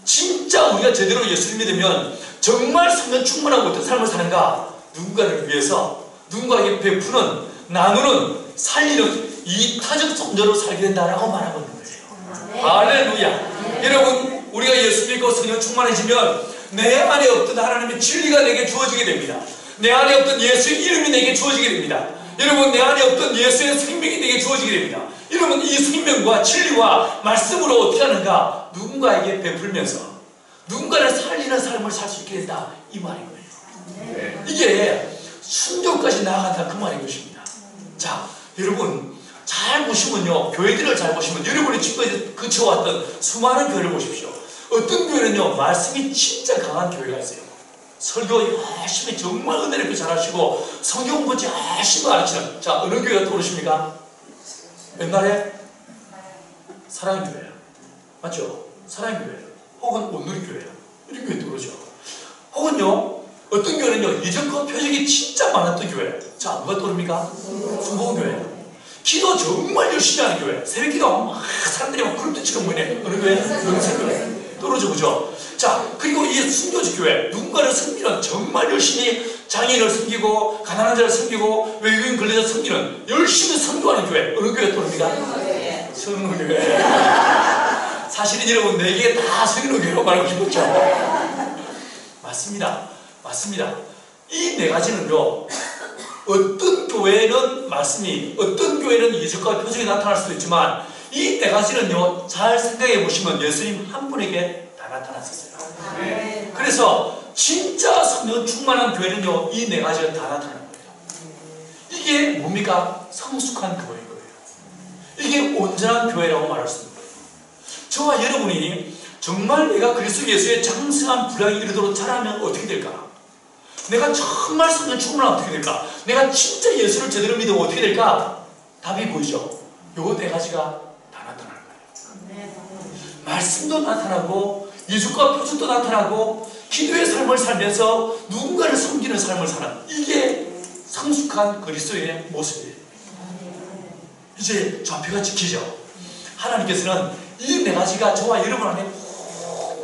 진짜 우리가 제대로 예수를 믿으면 정말 성령 충만하고 어떤 삶을 사는가? 누군가를 위해서 누군가에게 베푸는, 나누는, 살리는 이타적 존재로 살게 된다라고 말하고 있는 거예요. 할렐루야. 여러분, 우리가 예수 믿고 성령 충만해지면 내 안에 없던 하나님의 진리가 내게 주어지게 됩니다. 내 안에 없던 예수의 이름이 내게 주어지게 됩니다. 여러분, 내 안에 없던 예수의 생명이 내게 주어지게 됩니다. 여러분, 이 생명과 진리와 말씀으로 어떻게 하는가? 누군가에게 베풀면서 누군가를 살리는 삶을 살 수 있게 된다, 이 말인 거예요. 이게 순교까지 나아간다, 그 말인 것입니다. 자, 여러분 잘 보시면요, 교회들을 잘 보시면 여러분이 지금까지 그쳐왔던 수많은 교회를 보십시오. 어떤 교회는요, 말씀이 진짜 강한 교회가 있어요. 설교 열심히 정말 은혜를 잘하시고 성경 공부 열심히 가르치는, 자, 어느 교회가 떠오르십니까? 옛날에 사랑교회 맞죠? 사랑교회 혹은 온누리교회, 이런 교회 떠오르죠. 혹은요, 어떤 교회는요, 이적과 표적이 진짜 많았던 교회, 자, 누가 떠오릅니까? 순복음교회. 기도 정말 열심히 하는 교회, 새벽기도 막 사람들이 막 그룹처럼 모이네. 어느 교회? 영생교회. 떠오르죠, 그죠? 자, 그리고 이 순교적 교회, 누군가를 섬기는, 정말 열심히 장애인을 섬기고 가난한 자를 섬기고 외국인 걸려서 섬기는, 열심히 선교하는 교회, 어느 교회 떠오릅니까? 성령교회. 사실은 여러분, 네 개 다 성령교회라고 말하고 싶었죠? 맞습니다. 맞습니다. 이 네 가지는요, 어떤 교회는 말씀이, 어떤 교회는 이적과 표적이 나타날 수도 있지만 이 네 가지는요, 잘 생각해 보시면 예수님 한 분에게 다 나타났었어요. 그래서 진짜 성령 충만한 교회는요, 이 네 가지가 다 나타나는 거예요. 이게 뭡니까? 성숙한 교회인 거예요. 이게 온전한 교회라고 말할 수 있는 거예요. 저와 여러분이 정말 내가 그리스도 예수의 장성한 분량에 이르도록 자라면 어떻게 될까? 내가 정말 성령 충만하면 어떻게 될까? 내가 진짜 예수를 제대로 믿으면 어떻게 될까? 답이 보이죠? 요 네 가지가 다 나타나는 거예요. 말씀도 나타나고 이적과 표적도 나타나고 기도의 삶을 살면서 누군가를 섬기는 삶을 사는, 이게 성숙한 그리스도의 모습이에요. 이제 좌표가 찍히죠? 하나님께서는 이 네 가지가 저와 여러분 안에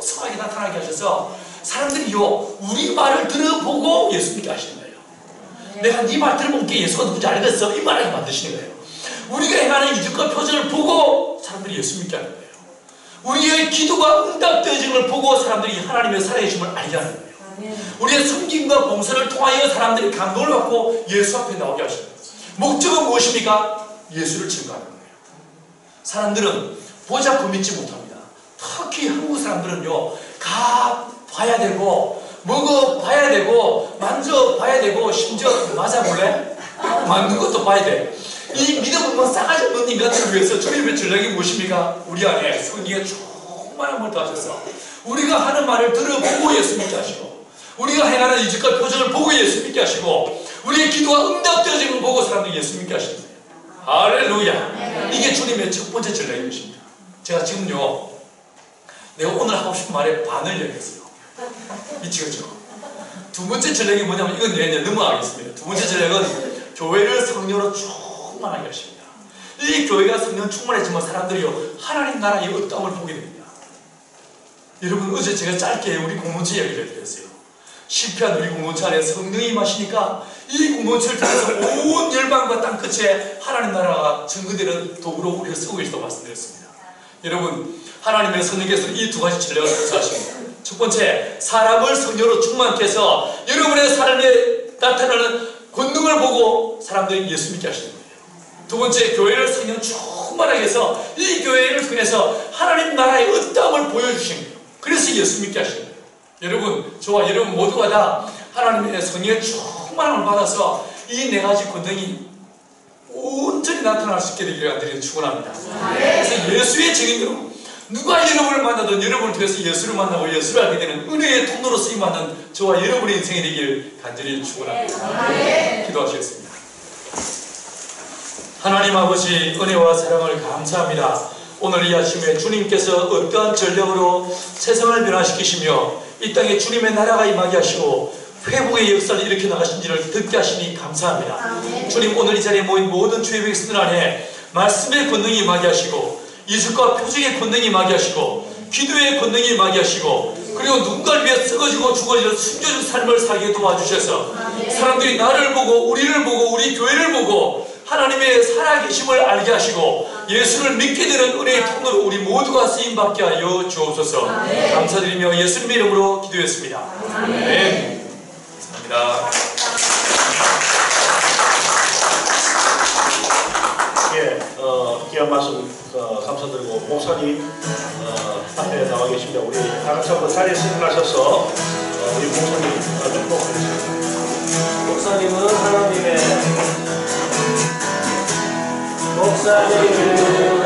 성하게 나타나게 하셔서 사람들이요, 우리 말을 들어보고 예수 믿게 하시는 거예요. 내가 네 말 들어보니까 예수가 누군지 알겠어, 이 말하게 만드시는 거예요. 우리가 행하는 이적과 표적을 보고 사람들이 예수 믿게 하는 거예요. 우리의 기도가 응답되어진 걸 보고 사람들이 하나님의 살아계심을 알게 하는 거예요. 우리의 섬김과 봉사를 통하여 사람들이 감동을 받고 예수 앞에 나오게 하시는 거예요. 목적은 무엇입니까? 예수를 증거하는 거예요. 사람들은 보자고 믿지 못합니다. 특히 한국 사람들은요, 다 봐야 되고 먹어봐야 되고 만져봐야 되고 심지어 맞아볼래? 맞는 것도 봐야 돼. 이 믿음은 뭐 싸가지 없는 인간들을 위해서 주님의 전략이 무엇입니까? 우리 안에 성령의 충만함을 더하셔서 우리가 하는 말을 들어보고 예수 믿게 하시고 우리가 행하는 이적과 표정을 보고 예수 믿게 하시고 우리의 기도가 응답되어지는 걸 보고 사람들이 예수 믿게 하시는 거예요. 할렐루야. 이게 주님의 첫 번째 전략인 것입니다. 제가 지금요 내가 오늘 하고 싶은 말에 반을 얘기했어요. 미치겠죠? 두 번째 전략이 뭐냐면 이건 내가 넘어가겠습니다. 두 번째 전략은 교회를 성령으로 충만하게 하십니다. 이 교회가 성령 충만해지면 사람들이요 하나님 나라의 어떠함을 보게 됩니다. 여러분 어제 제가 짧게 우리 공동체 이야기를 드렸어요. 실패한 우리 공동체 안에 성령이 임하시니까 이 공동체를 통해서 온 열방과 땅 끝에 하나님 나라가 증거되는 도구로 우리가 쓰고 계시다고 말씀드렸습니다. 여러분 하나님의 성령께서 이 두 가지 전략을 구사하십니다. 첫 번째, 사람을 성령으로 충만케 해서 여러분의 삶에 나타나는 권능을 보고 사람들이 예수 믿게 하시는 거예요. 두 번째, 교회를 성령 충만하게 해서 이 교회를 통해서 하나님 나라의 어떠함을 보여주신 거예요. 그래서 예수 믿게 하시는 거예요. 여러분, 저와 여러분 모두가 다 하나님의 성령의 충만함을 받아서 이 네 가지 권능이 온전히 나타날 수 있게 되기를 간절히 축원합니다. 그래서 예수의 증인으로 누가 여러분을 만나든 여러분을 통해서 예수를 만나고 예수를 알게 되는 은혜의 통로로 쓰임받는 저와 여러분의 인생이 되기를 간절히 축원합니다. 기도하시겠습니다. 하나님 아버지 은혜와 사랑을 감사합니다. 오늘 이 아침에 주님께서 어떠한 전략으로 세상을 변화시키시며 이 땅에 주님의 나라가 임하게 하시고 회복의 역사를 일으켜 나가신지를 듣게 하시니 감사합니다. 주님 오늘 이 자리에 모인 모든 주의 백성들 안에 말씀의 권능이 임하게 하시고 이술과 표정의 권능이 임하게 하시고 기도의 권능이 임하게 하시고 그리고 누군가를 위해 쓰러지고 죽어지는 숨겨진 삶을 살게 도와주셔서 사람들이 나를 보고 우리를 보고 우리 교회를 보고 하나님의 살아계심을 알게 하시고 예수를 믿게 되는 은혜의 통로로 우리 모두가 쓰임받게 하여 주옵소서. 감사드리며 예수님의 이름으로 기도했습니다. 아멘. 감사합니다. 귀한 말씀 감사드리고 목사님 앞에 나와 계십니다. 우리 다 같이 한번 자리에서 일어나셔서 우리 목사님 축복하겠습니다. 목사님은 하나님의 목사님은